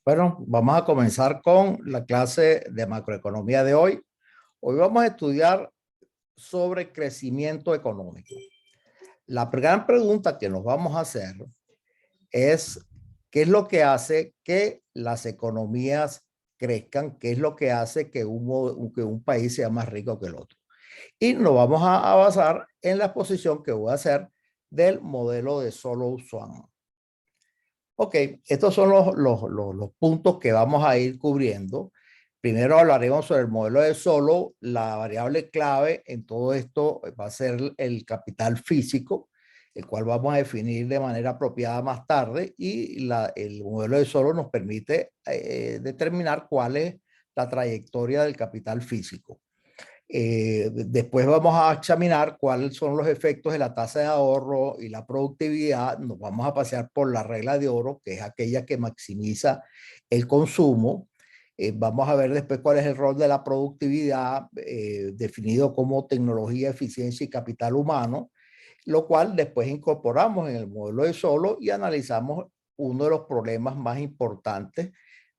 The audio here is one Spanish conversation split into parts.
Bueno, vamos a comenzar con la clase de macroeconomía de hoy. Hoy vamos a estudiar sobre crecimiento económico. La gran pregunta que nos vamos a hacer es qué es lo que hace que las economías crezcan, qué es lo que hace que un país sea más rico que el otro. Y nos vamos a basar en la exposición que voy a hacer del modelo de Solow-Swan. Ok, estos son los puntos que vamos a ir cubriendo. Primero hablaremos sobre el modelo de Solow. La variable clave en todo esto va a ser el capital físico, el cual vamos a definir de manera apropiada más tarde. Y el modelo de Solow nos permite determinar cuál es la trayectoria del capital físico. Después vamos a examinar cuáles son los efectos de la tasa de ahorro y la productividad. Nos vamos a pasear por la regla de oro, que es aquella que maximiza el consumo. Vamos a ver después cuál es el rol de la productividad, definido como tecnología, eficiencia y capital humano, lo cual después incorporamos en el modelo de Solow y analizamos uno de los problemas más importantes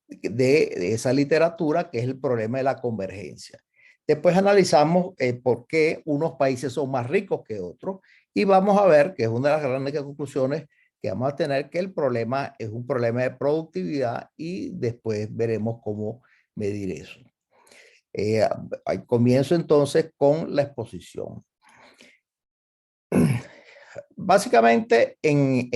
de esa literatura, que es el problema de la convergencia. Después analizamos por qué unos países son más ricos que otros y vamos a ver, que es una de las grandes conclusiones que vamos a tener, que el problema es un problema de productividad y después veremos cómo medir eso. Comienzo entonces con la exposición. Básicamente, en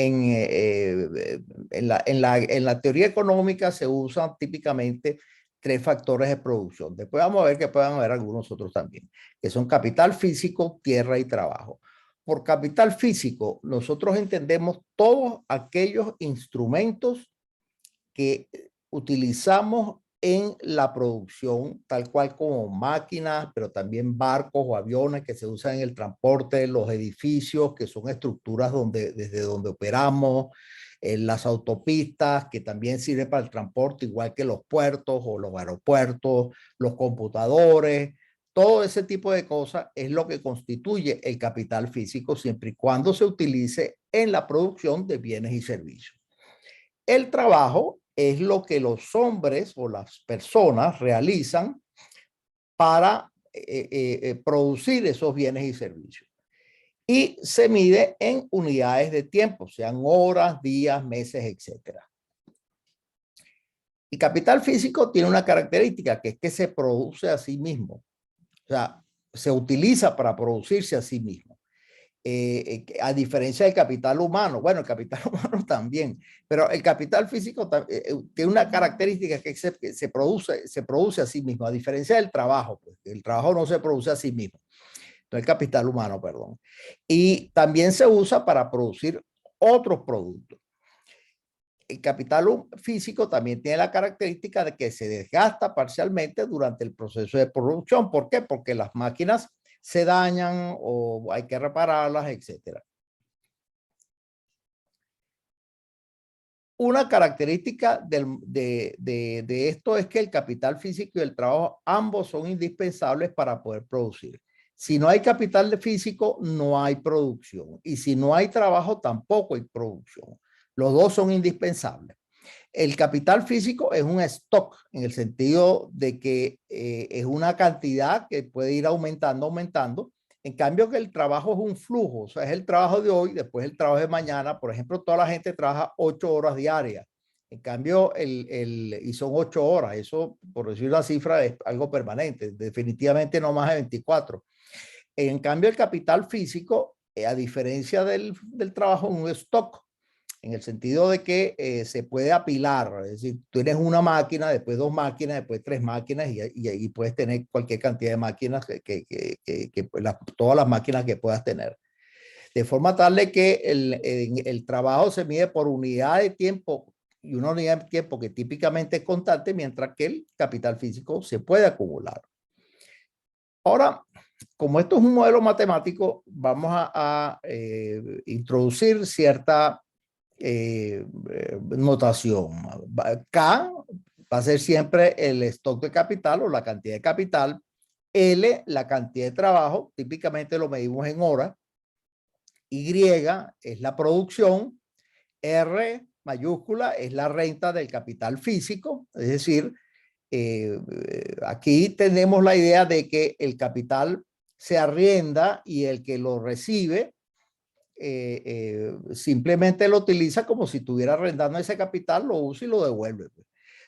la teoría económica se usan típicamente tres factores de producción. Después vamos a ver que puedan haber algunos otros también, que son capital físico, tierra y trabajo. Por capital físico, nosotros entendemos todos aquellos instrumentos que utilizamos en la producción, tal cual como máquinas, pero también barcos o aviones que se usan en el transporte, los edificios, que son estructuras desde donde operamos, las autopistas, que también sirven para el transporte, igual que los puertos o los aeropuertos, los computadores. Todo ese tipo de cosas es lo que constituye el capital físico, siempre y cuando se utilice en la producción de bienes y servicios. El trabajo es lo que los hombres o las personas realizan para producir esos bienes y servicios. Y se mide en unidades de tiempo, sean horas, días, meses, etc. El capital físico tiene una característica, que es que se produce a sí mismo. O sea, se utiliza para producirse a sí mismo. A diferencia del capital humano. Bueno, el capital humano también, pero el capital físico tiene una característica, que se produce a sí mismo, a diferencia del trabajo, pues el trabajo no se produce a sí mismo, no el capital humano, perdón. Y también se usa para producir otros productos. El capital físico también tiene la característica de que se desgasta parcialmente durante el proceso de producción. ¿Por qué? Porque las máquinas se dañan o hay que repararlas, etcétera. Una característica de esto es que el capital físico y el trabajo ambos son indispensables para poder producir. Si no hay capital físico, no hay producción. Y si no hay trabajo, tampoco hay producción. Los dos son indispensables. El capital físico es un stock, en el sentido de que es una cantidad que puede ir aumentando. En cambio, que el trabajo es un flujo, o sea, es el trabajo de hoy, después el trabajo de mañana. Por ejemplo, toda la gente trabaja 8 horas diarias. En cambio, y son 8 horas. Eso, por decir una cifra, es algo permanente. Definitivamente no más de 24. En cambio, el capital físico, a diferencia del trabajo, es un stock, en el sentido de que se puede apilar. Es decir, tú tienes una máquina, después dos máquinas, después tres máquinas, y ahí puedes tener cualquier cantidad de máquinas, todas las máquinas que puedas tener. De forma tal de que el trabajo se mide por unidad de tiempo, y una unidad de tiempo que típicamente es constante, mientras que el capital físico se puede acumular. Ahora, como esto es un modelo matemático, vamos a introducir cierta notación. K va a ser siempre el stock de capital o la cantidad de capital. L, la cantidad de trabajo, típicamente lo medimos en horas. Y es la producción. R, mayúscula es la renta del capital físico, es decir, aquí tenemos la idea de que el capital se arrienda y el que lo recibe simplemente lo utiliza como si estuviera arrendando ese capital, lo usa y lo devuelve.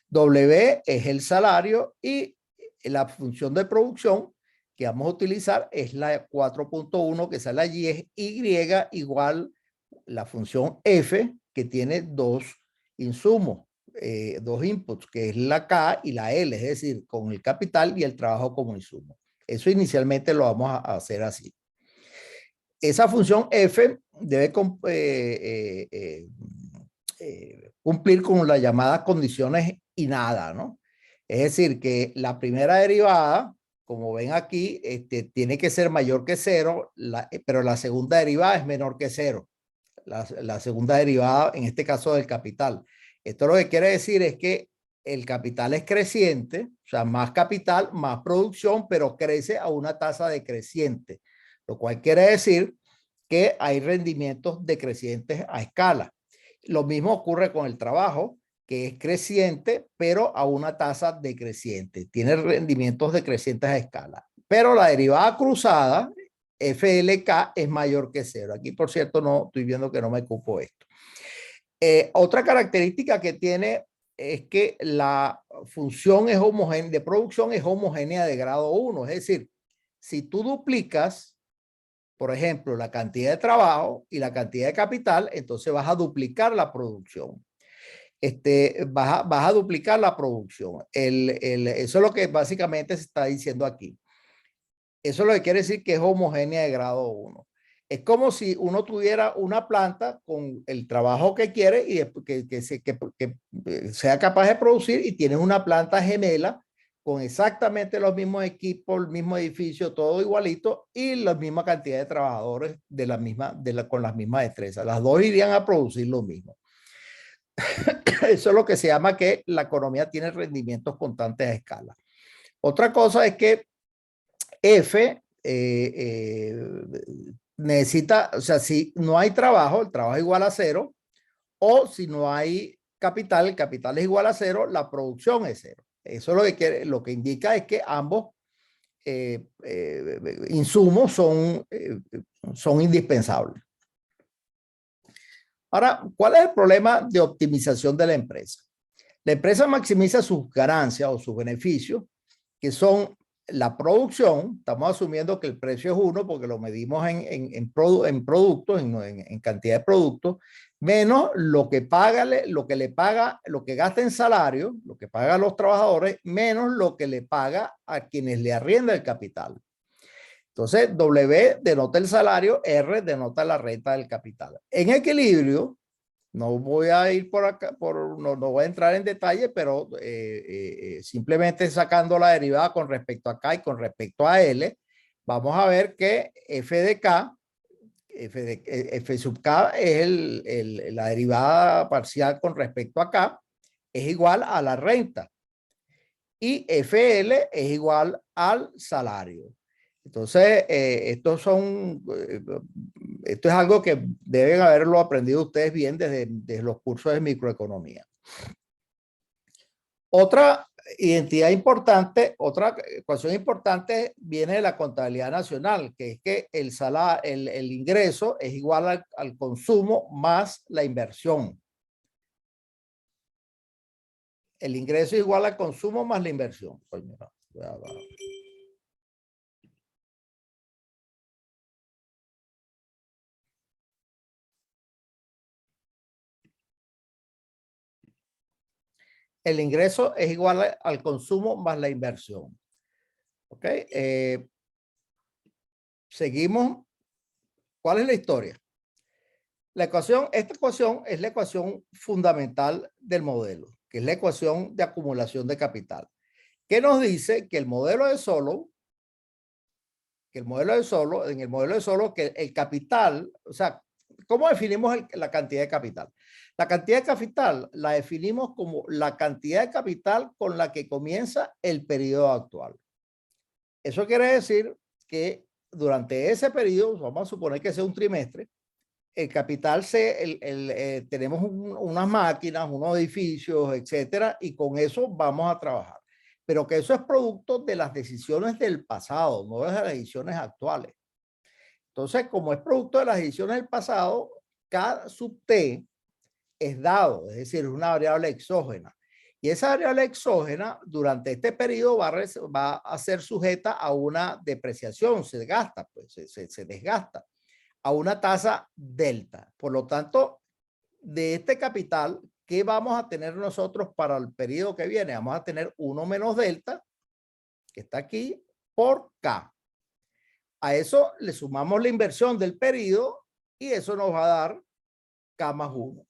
W es el salario y la función de producción que vamos a utilizar es la 4.1, que es la Y, es Y igual la función F, que tiene dos insumos, dos inputs, que es la K y la L, es decir, con el capital y el trabajo como insumo. Eso inicialmente lo vamos a hacer así. Esa función F debe cumplir con las llamadas condiciones y nada, ¿no? Es decir, que la primera derivada, como ven aquí, tiene que ser mayor que cero, pero la segunda derivada es menor que cero. La segunda derivada, en este caso del capital. Esto lo que quiere decir es que el capital es creciente, o sea, más capital, más producción, pero crece a una tasa decreciente, lo cual quiere decir que hay rendimientos decrecientes a escala. Lo mismo ocurre con el trabajo, que es creciente, pero a una tasa decreciente. Tiene rendimientos decrecientes a escala. Pero la derivada cruzada, FLK, es mayor que cero. Aquí, por cierto, no estoy viendo que no me cupo esto. Otra característica que tiene es que la función es homogénea, de producción es homogénea de grado 1. Es decir, si tú duplicas, por ejemplo, la cantidad de trabajo y la cantidad de capital, entonces vas a duplicar la producción. Vas a duplicar la producción. Eso es lo que básicamente se está diciendo aquí. Eso es lo que quiere decir que es homogénea de grado 1. Es como si uno tuviera una planta con el trabajo que quiere y que sea capaz de producir, y tienes una planta gemela con exactamente los mismos equipos, el mismo edificio, todo igualito y la misma cantidad de trabajadores con las mismas destrezas. Las dos irían a producir lo mismo. Eso es lo que se llama que la economía tiene rendimientos constantes a escala. Otra cosa es que F necesita, o sea, si no hay trabajo, el trabajo es igual a cero, o si no hay capital, el capital es igual a cero, la producción es cero. Eso lo que indica es que ambos insumos son indispensables. Ahora, ¿cuál es el problema de optimización de la empresa? La empresa maximiza sus ganancias o sus beneficios, que son la producción. Estamos asumiendo que el precio es 1 porque lo medimos en productos, en cantidad de productos, menos lo que lo que gasta en salario, lo que paga a los trabajadores, menos lo que le paga a quienes le arrienda el capital. Entonces, W denota el salario, R denota la renta del capital. En equilibrio, no voy a ir por acá, no voy a entrar en detalle, pero simplemente sacando la derivada con respecto a K y con respecto a L, vamos a ver que F de K, F sub K es la derivada parcial con respecto a K, es igual a la renta. Y FL es igual al salario. Entonces, esto es algo que deben haberlo aprendido ustedes bien desde los cursos de microeconomía. Otra identidad importante, otra ecuación importante viene de la contabilidad nacional, que es que el ingreso es igual al consumo más la inversión. El ingreso es igual al consumo más la inversión. Pues mira, el ingreso es igual al consumo más la inversión. ¿Ok? Seguimos. ¿Cuál es la historia? Esta ecuación es la ecuación fundamental del modelo, que es la ecuación de acumulación de capital, que nos dice que el modelo de Solow, en el modelo de Solow, que el capital, o sea, ¿cómo definimos la cantidad de capital? La cantidad de capital la definimos como la cantidad de capital con la que comienza el periodo actual. Eso quiere decir que durante ese periodo, vamos a suponer que sea un trimestre, el capital tenemos unas máquinas, unos edificios, etcétera, y con eso vamos a trabajar. Pero que eso es producto de las decisiones del pasado, no de las decisiones actuales. Entonces, como es producto de las decisiones del pasado, cada sub T es dado, es decir, es una variable exógena. Y esa variable exógena durante este periodo va a ser sujeta a una depreciación, se gasta, pues se desgasta a una tasa delta. Por lo tanto, de este capital, ¿qué vamos a tener nosotros para el periodo que viene? Vamos a tener 1 menos delta, que está aquí, por K. A eso le sumamos la inversión del periodo y eso nos va a dar K más 1.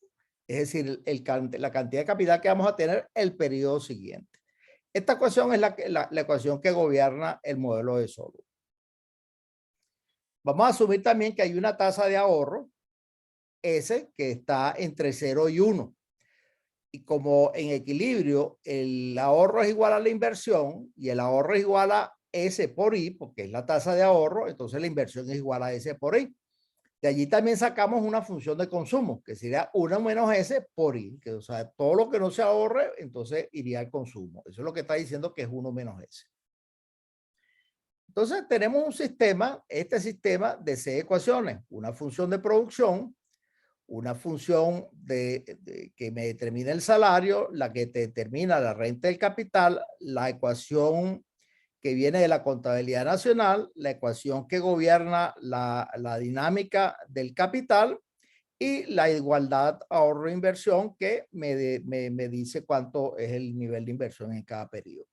Es decir, la cantidad de capital que vamos a tener el periodo siguiente. Esta ecuación es la ecuación que gobierna el modelo de Solow. Vamos a asumir también que hay una tasa de ahorro, S, que está entre 0 y 1. Y como en equilibrio el ahorro es igual a la inversión y el ahorro es igual a S por I, porque es la tasa de ahorro, entonces la inversión es igual a S por I. De allí también sacamos una función de consumo, que sería 1 menos S por I, que o sea, todo lo que no se ahorre, entonces iría al consumo. Eso es lo que está diciendo que es 1 menos S. Entonces tenemos un sistema, este sistema de 6 ecuaciones, una función de producción, una función que me determina el salario, la que te determina la renta del capital, la ecuación que viene de la contabilidad nacional, la ecuación que gobierna la dinámica del capital y la igualdad ahorro-inversión que me dice cuánto es el nivel de inversión en cada periodo.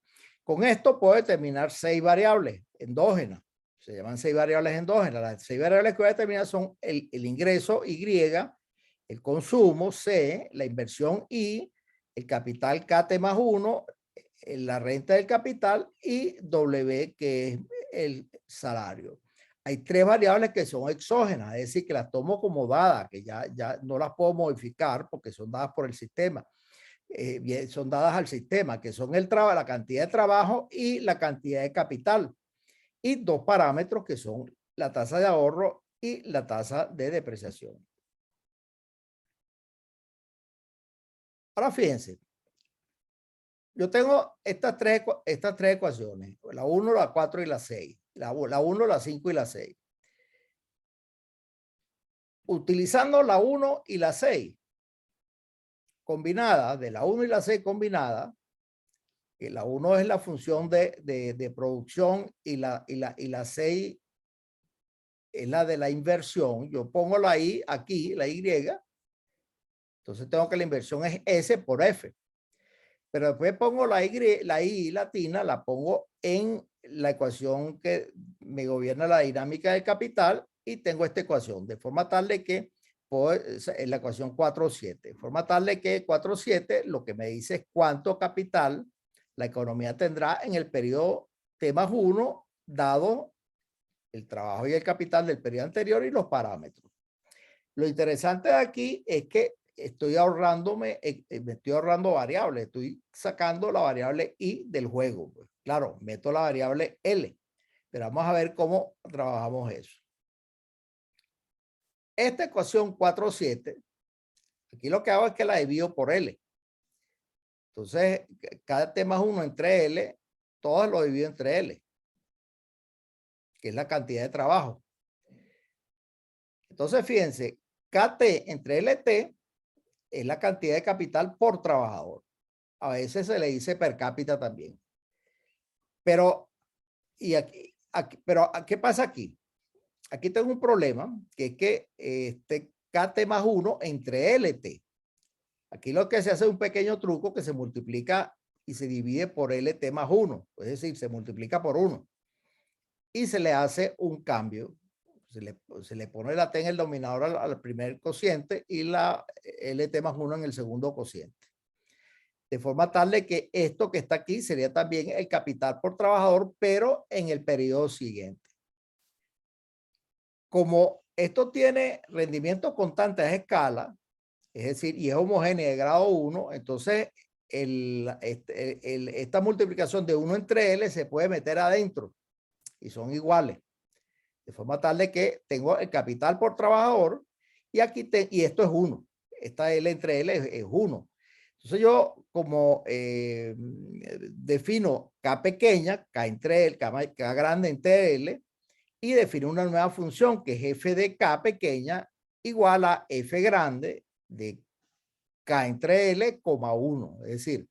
Con esto puedo determinar 6 variables endógenas. Se llaman 6 variables endógenas. Las 6 variables que voy a determinar son el ingreso Y, el consumo C, la inversión I, el capital KT más 1, la renta del capital y W, que es el salario. Hay 3 variables que son exógenas, es decir, que las tomo como dadas, que ya no las puedo modificar porque son dadas por el sistema. Son dadas al sistema, que son la cantidad de trabajo y la cantidad de capital. Y 2 parámetros que son la tasa de ahorro y la tasa de depreciación. Ahora fíjense, yo tengo estas tres ecuaciones, la 1, la 4 y la 6. La 1, la 5 y la 6. Utilizando la 1 y la 6 combinada, de la 1 y la 6 combinada, que la 1 es la función de producción y la 6 es la de la inversión. Yo pongo la I aquí, la Y, entonces tengo que la inversión es S por F. Pero después pongo la I latina, la pongo en la ecuación que me gobierna la dinámica del capital y tengo esta ecuación, de forma tal de que es la ecuación 4.7, de forma tal de que 4.7 lo que me dice es cuánto capital la economía tendrá en el periodo T más 1, dado el trabajo y el capital del periodo anterior y los parámetros. Lo interesante de aquí es que me estoy ahorrando variables, estoy sacando la variable I del juego. Pues, claro, meto la variable L, pero vamos a ver cómo trabajamos eso. Esta ecuación 4.7, aquí lo que hago es que la divido por L. Entonces, cada T más 1 entre L, todos lo divido entre L, que es la cantidad de trabajo. Entonces, fíjense, KT entre LT es la cantidad de capital por trabajador. A veces se le dice per cápita también. Pero, ¿qué pasa aquí? Aquí tengo un problema, que es que KT más 1 entre LT. Aquí lo que se hace es un pequeño truco que se multiplica y se divide por LT más 1. Es decir, se multiplica por 1. Y se le hace un cambio. Se le pone la T en el dominador al primer cociente y la LT más 1 en el segundo cociente. De forma tal de que esto que está aquí sería también el capital por trabajador, pero en el periodo siguiente. Como esto tiene rendimientos constantes a escala, es decir, y es homogéneo de grado 1, entonces esta multiplicación de 1 entre L se puede meter adentro y son iguales. De forma tal de que tengo el capital por trabajador Y aquí y esto es 1. Esta L entre L es 1. Entonces yo como defino K pequeña, K entre L, K grande entre L, y defino una nueva función que es f de K pequeña igual a f grande de K entre L, 1. Es decir,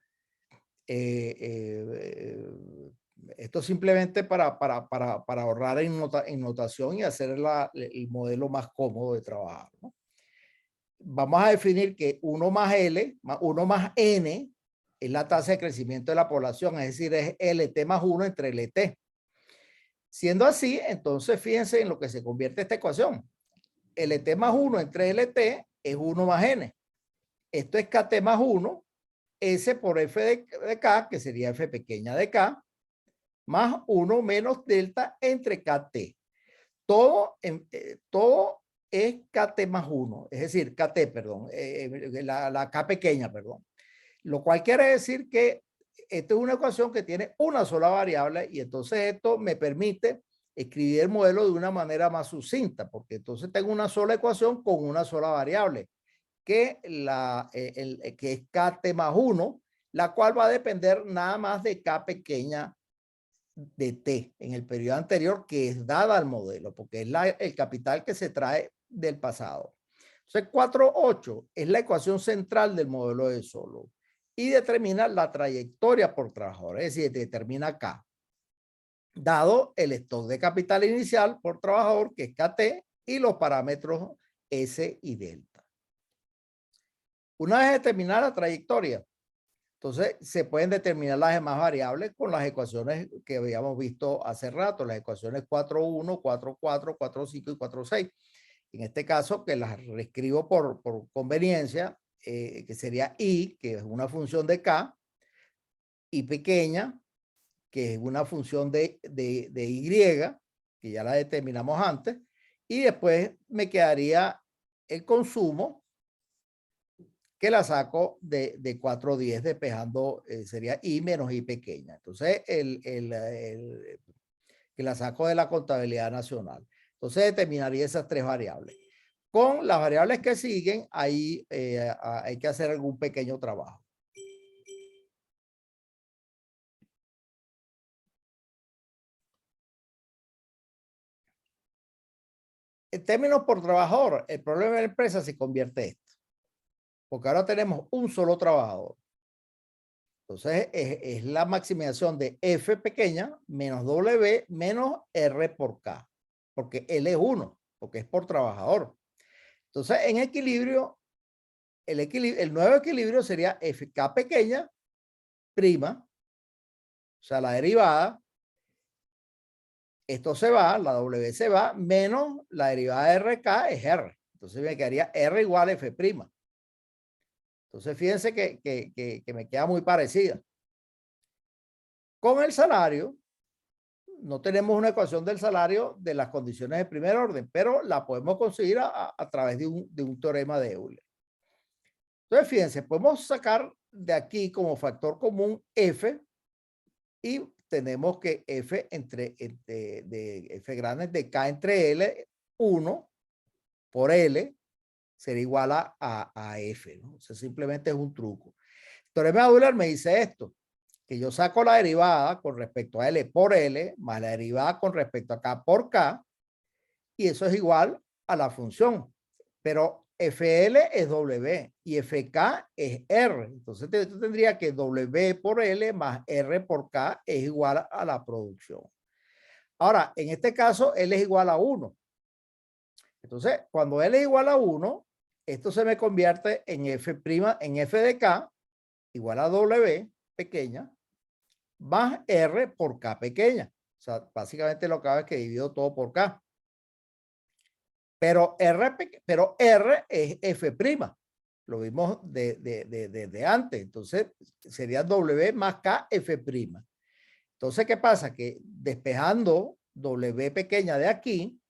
esto simplemente para ahorrar en notación y hacer el modelo más cómodo de trabajar, ¿no? Vamos a definir que 1 más L, 1 más N, es la tasa de crecimiento de la población, es decir, es LT más 1 entre LT. Siendo así, entonces fíjense en lo que se convierte esta ecuación. LT más 1 entre LT es 1 más N. Esto es KT más 1, S por F de K, que sería F pequeña de K, más 1 menos delta entre KT. Todo es KT más 1, es decir, KT, perdón, la K pequeña, perdón. Lo cual quiere decir que esta es una ecuación que tiene una sola variable y entonces esto me permite escribir el modelo de una manera más sucinta, porque entonces tengo una sola ecuación con una sola variable, que, que es KT más 1, la cual va a depender nada más de K pequeña de T en el periodo anterior, que es dada al modelo, porque es el capital que se trae del pasado. Entonces, 4.8 es la ecuación central del modelo de Solow y determina la trayectoria por trabajador, es decir, determina K, dado el stock de capital inicial por trabajador, que es KT, y los parámetros S y delta. Una vez determinada la trayectoria, entonces se pueden determinar las demás variables con las ecuaciones que habíamos visto hace rato, las ecuaciones 4.1, 4.4, 4.5 y 4.6. En este caso, que las reescribo por conveniencia, que sería I, que es una función de K, I pequeña, que es una función de Y, que ya la determinamos antes, y después me quedaría el consumo, que la saco de 4.10 despejando, sería I menos I pequeña. Entonces, que la saco de la contabilidad nacional. Entonces, determinaría esas tres variables. Con las variables que siguen, ahí hay que hacer algún pequeño trabajo. En términos por trabajador, el problema de la empresa se convierte en esto. Porque ahora tenemos un solo trabajador. Entonces, es la maximización de F pequeña menos W menos R por K. Porque L es 1, porque es por trabajador. Entonces, en equilibrio, el nuevo equilibrio sería FK pequeña, prima, o sea, la derivada. Esto se va, la W se va, menos la derivada de RK es R. Entonces me quedaría R igual a F prima. Entonces fíjense que me queda muy parecida. Con el salario, no tenemos una ecuación del salario de las condiciones de primer orden, pero la podemos conseguir a través de un teorema de Euler. Entonces, fíjense, podemos sacar de aquí como factor común F y tenemos que F de F grande de K entre L, 1 por L será igual a F, ¿no? O sea, simplemente es un truco. El teorema de Euler me dice esto, que yo saco la derivada con respecto a L por L más la derivada con respecto a K por K y eso es igual a la función. Pero FL es W y FK es R. Entonces esto tendría que W por L más R por K es igual a la producción. Ahora, en este caso, L es igual a 1. Entonces, cuando L es igual a 1, esto se me convierte en F', en F de K igual a W pequeña más R por K pequeña. O sea, básicamente lo que hago es que divido todo por K. Pero R es F'. Lo vimos de antes. Entonces, sería W más K F'. Entonces, ¿qué pasa? Que despejando W pequeña de aquí,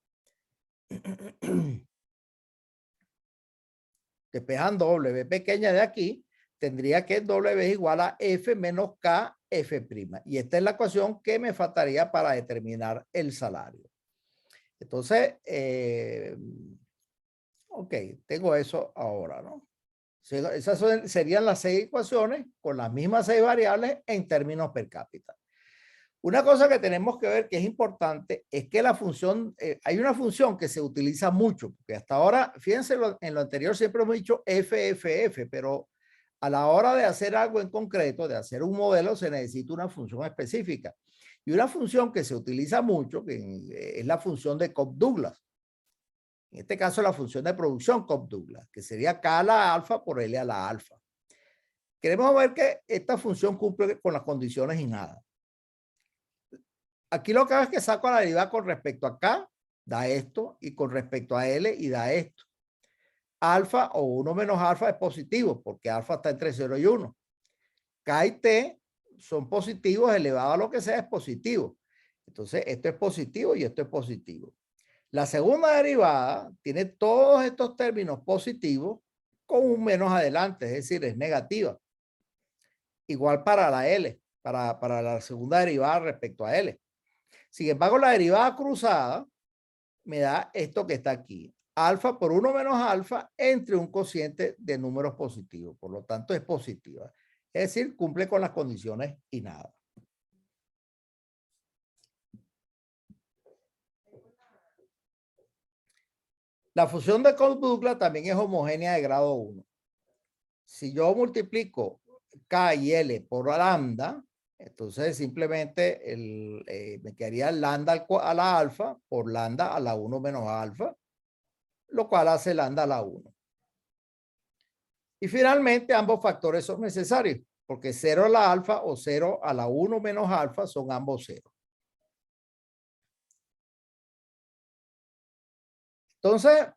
despejando W pequeña de aquí, tendría que W es igual a F menos K F'. Y esta es la ecuación que me faltaría para determinar el salario. Entonces, Ok, tengo eso ahora, ¿no? Esas serían las 6 ecuaciones con las mismas 6 variables en términos per cápita. Una cosa que tenemos que ver que es importante es que la función, hay una función que se utiliza mucho, porque hasta ahora, fíjense, en lo anterior siempre hemos dicho FFF, pero a la hora de hacer algo en concreto, de hacer un modelo, se necesita una función específica. Y una función que se utiliza mucho, que es la función de Cobb-Douglas. En este caso, la función de producción Cobb-Douglas, que sería K a la alfa por L a la alfa. Queremos ver que esta función cumple con las condiciones y nada. Aquí lo que hago es que saco la derivada con respecto a K, da esto, y con respecto a L, y da esto. Alfa o 1 menos alfa es positivo, porque alfa está entre 0 y 1. K y T son positivos, elevado a lo que sea es positivo. Entonces, esto es positivo y esto es positivo. La segunda derivada tiene todos estos términos positivos con un menos adelante, es decir, es negativa. Igual para la L, para la segunda derivada respecto a L. Sin embargo, la derivada cruzada me da esto que está aquí. Alfa por 1 menos alfa entre un cociente de números positivos. Por lo tanto, es positiva. Es decir, cumple con las condiciones y nada. La función de Cobb-Douglas también es homogénea de grado 1. Si yo multiplico K y L por lambda, entonces simplemente me quedaría lambda a la alfa por lambda a la 1 menos alfa, lo cual hace lambda a la 1. Y finalmente ambos factores son necesarios, porque 0 a la alfa o 0 a la 1 menos alfa son ambos 0. Entonces,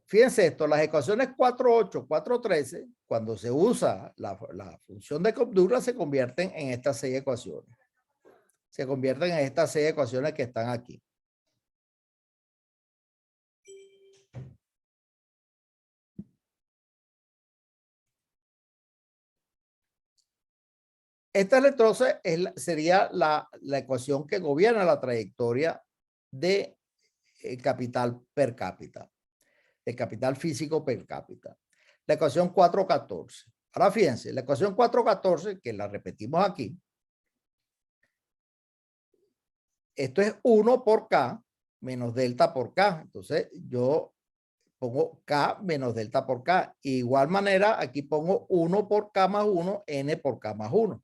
fíjense esto, las ecuaciones 4.8, 4.13, cuando se usa la función de Cobb-Douglas, se convierten en estas 6 ecuaciones. Se convierten en estas 6 ecuaciones que están aquí. Esta entonces sería la ecuación que gobierna la trayectoria de capital per cápita, de capital físico per cápita. La ecuación 4.14. Ahora fíjense, la ecuación 4.14, que la repetimos aquí, esto es 1 por K menos delta por K. Entonces yo pongo K menos delta por K. Igual manera, aquí pongo 1 por K más 1, N por K más 1.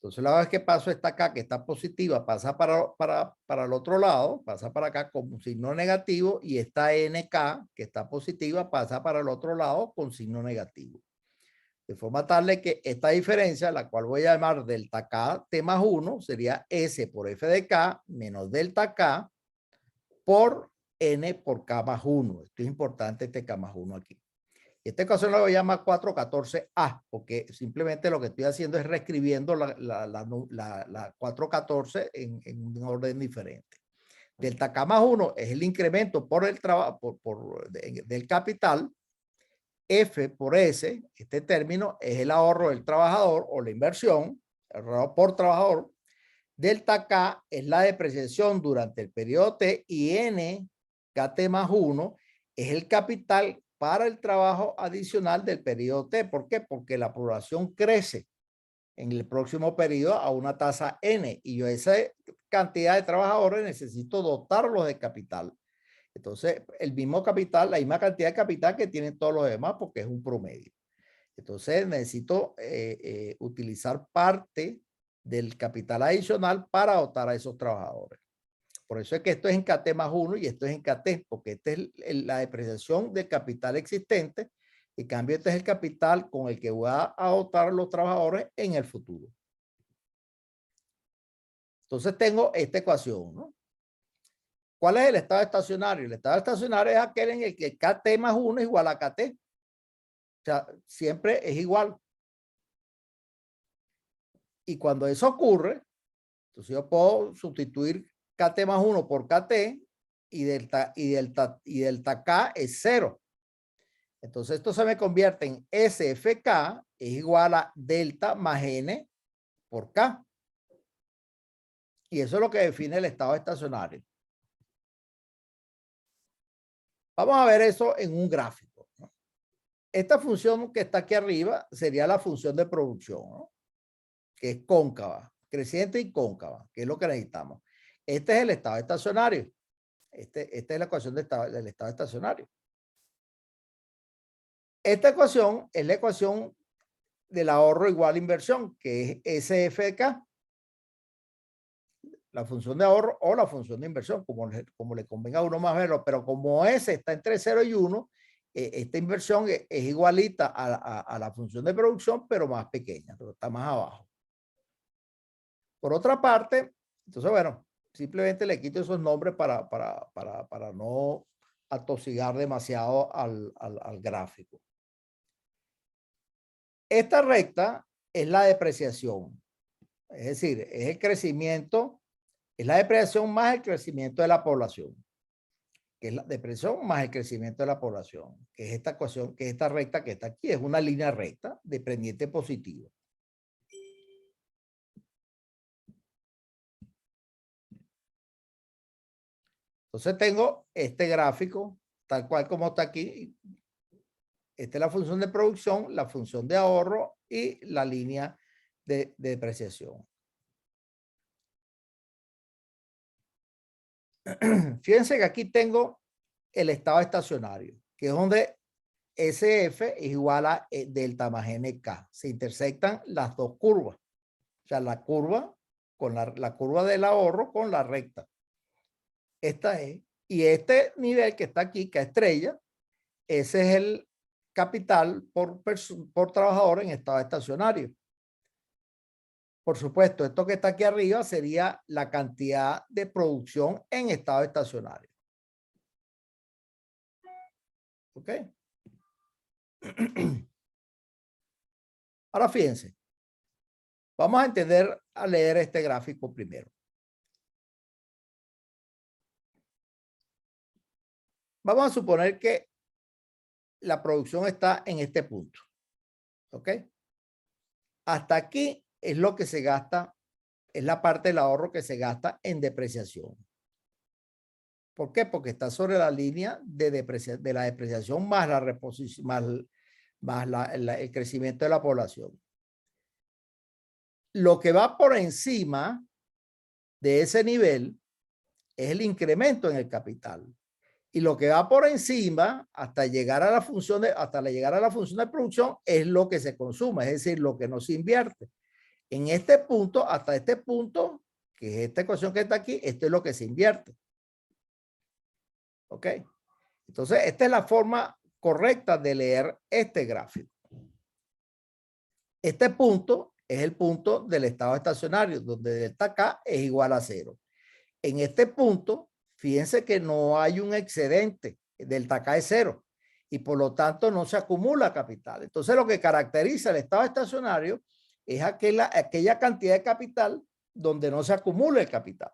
Entonces, la vez que paso esta K, que está positiva, pasa para el otro lado, pasa para acá con un signo negativo, y esta NK, que está positiva, pasa para el otro lado con signo negativo. De forma tal de que esta diferencia, la cual voy a llamar delta K T más 1, sería S por F de K menos delta K por N por K más 1. Esto es importante, este K más 1 aquí. Esta ecuación la voy a llamar 414A, porque simplemente lo que estoy haciendo es reescribiendo la 414 en un orden diferente. Delta K más 1 es el incremento por el trabajo del capital. F por S, este término es el ahorro del trabajador o la inversión, el ahorro por trabajador. Delta K es la depreciación durante el periodo T, y N, KT más 1, es el capital para el trabajo adicional del periodo T. ¿Por qué? Porque la población crece en el próximo periodo a una tasa N, y yo esa cantidad de trabajadores necesito dotarlos de capital. Entonces, el mismo capital, la misma cantidad de capital que tienen todos los demás, porque es un promedio. Entonces, necesito utilizar parte del capital adicional para dotar a esos trabajadores. Por eso es que esto es en KT más 1 y esto es en KT, porque esta es la depreciación del capital existente. En cambio, este es el capital con el que voy a dotar a los trabajadores en el futuro. Entonces, tengo esta ecuación, ¿no? ¿Cuál es el estado estacionario? El estado estacionario es aquel en el que KT más 1 es igual a KT. O sea, siempre es igual. Y cuando eso ocurre, entonces yo puedo sustituir KT más 1 por KT, y delta K es 0. Entonces esto se me convierte en SFK es igual a delta más N por K. Y eso es lo que define el estado estacionario. Vamos a ver eso en un gráfico, ¿no? Esta función que está aquí arriba sería la función de producción, ¿no? Que es cóncava, creciente y cóncava, que es lo que necesitamos. Este es el estado estacionario. Esta es la ecuación del estado estacionario. Esta ecuación es la ecuación del ahorro igual a inversión, que es SFK. La función de ahorro o la función de inversión, como le convenga a uno más verlo, pero como S está entre 0 y 1, esta inversión es igualita a la función de producción, pero más pequeña, pero está más abajo. Por otra parte, entonces, bueno, simplemente le quito esos nombres para no atosigar demasiado al gráfico. Esta recta es la depreciación, es decir, es el crecimiento, es la depreciación más el crecimiento de la población, que es la depresión más el crecimiento de la población, que es esta ecuación, que es esta recta que está aquí, es una línea recta de pendiente positivo. Entonces tengo este gráfico, tal cual como está aquí. Esta es la función de producción, la función de ahorro y la línea de depreciación. Fíjense que aquí tengo el estado estacionario, que es donde SF es igual a delta más NK. Se intersectan las dos curvas. O sea, la curva con la curva del ahorro con la recta. Esta es. Y este nivel que está aquí, que es estrella, ese es el capital por trabajador en estado estacionario. Por supuesto, esto que está aquí arriba sería la cantidad de producción en estado estacionario. ¿Ok? Ahora fíjense. Vamos a entender, a leer este gráfico primero. Vamos a suponer que la producción está en este punto. ¿Ok? Hasta aquí es lo que se gasta, es la parte del ahorro que se gasta en depreciación. ¿Por qué? Porque está sobre la línea de la depreciación más la reposición, más el crecimiento de la población. Lo que va por encima de ese nivel es el incremento en el capital. Y lo que va por encima hasta llegar a la función de producción es lo que se consume, es decir, lo que no se invierte. En este punto, hasta este punto, que es esta ecuación que está aquí, esto es lo que se invierte. ¿Ok? Entonces, esta es la forma correcta de leer este gráfico. Este punto es el punto del estado estacionario, donde delta K es igual a 0. En este punto, fíjense que no hay un excedente, delta K es 0, y por lo tanto no se acumula capital. Entonces, lo que caracteriza el estado estacionario es aquella cantidad de capital donde no se acumula el capital.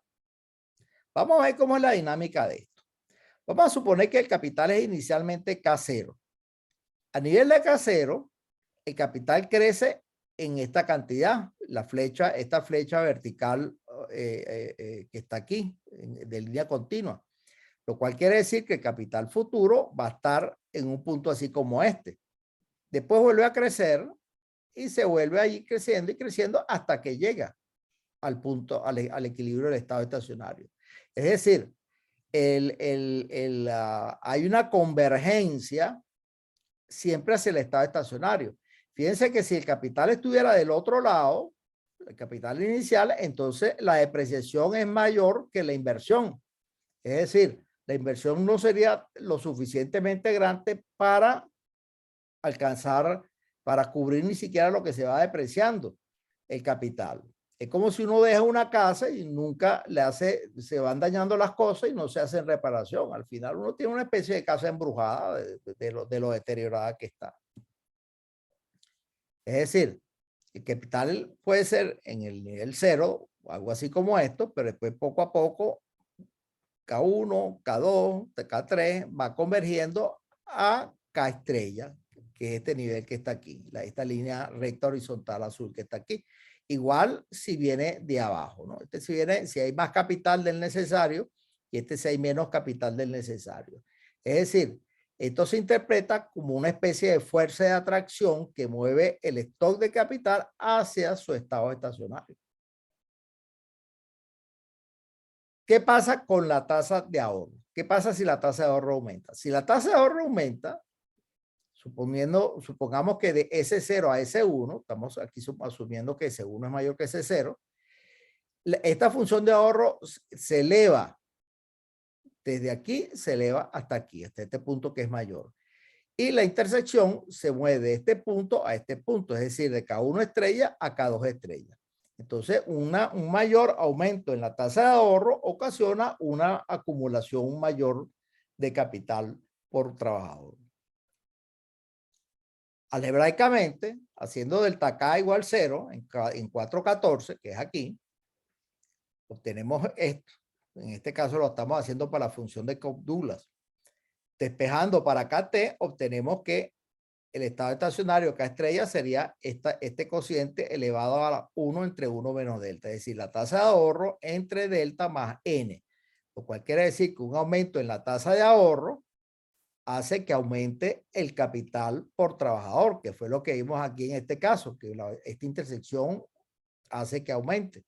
Vamos a ver cómo es la dinámica de esto. Vamos a suponer que el capital es inicialmente K0. A nivel de K0, el capital crece en esta cantidad, esta flecha vertical que está aquí, de línea continua, lo cual quiere decir que el capital futuro va a estar en un punto así como este. Después vuelve a crecer y se vuelve a ir creciendo y creciendo hasta que llega al punto, al equilibrio del estado estacionario. Es decir, hay una convergencia siempre hacia el estado estacionario. Fíjense que si el capital estuviera del otro lado, el capital inicial, entonces la depreciación es mayor que la inversión. Es decir, la inversión no sería lo suficientemente grande para alcanzar, para cubrir ni siquiera lo que se va depreciando el capital. Es como si uno deja una casa y nunca se van dañando las cosas y no se hacen reparación. Al final uno tiene una especie de casa embrujada de lo deteriorada que está. Es decir, el capital puede ser en el nivel 0, algo así como esto, pero después poco a poco K1, K2, K3 va convergiendo a K estrella, que es este nivel que está aquí, esta línea recta horizontal azul que está aquí. Igual si viene de abajo, ¿no? Si hay más capital del necesario y si hay menos capital del necesario. Es decir, esto se interpreta como una especie de fuerza de atracción que mueve el stock de capital hacia su estado estacionario. ¿Qué pasa con la tasa de ahorro? ¿Qué pasa si la tasa de ahorro aumenta? Si la tasa de ahorro aumenta, supongamos que de S0 a S1, estamos aquí asumiendo que S1 es mayor que S0, esta función de ahorro se eleva. Desde aquí se eleva hasta aquí, hasta este punto que es mayor. Y la intersección se mueve de este punto a este punto, es decir, de K1 estrella a K2 estrella. Entonces, un mayor aumento en la tasa de ahorro ocasiona una acumulación mayor de capital por trabajador. Algebraicamente, haciendo delta K igual 0 en 414, que es aquí, obtenemos esto. En este caso lo estamos haciendo para la función de Cobb-Douglas. Despejando para KT, obtenemos que el estado estacionario K estrella sería este cociente elevado a la 1 entre 1 menos delta, es decir, la tasa de ahorro entre delta más n, lo cual quiere decir que un aumento en la tasa de ahorro hace que aumente el capital por trabajador, que fue lo que vimos aquí en este caso, que esta intersección hace que aumente.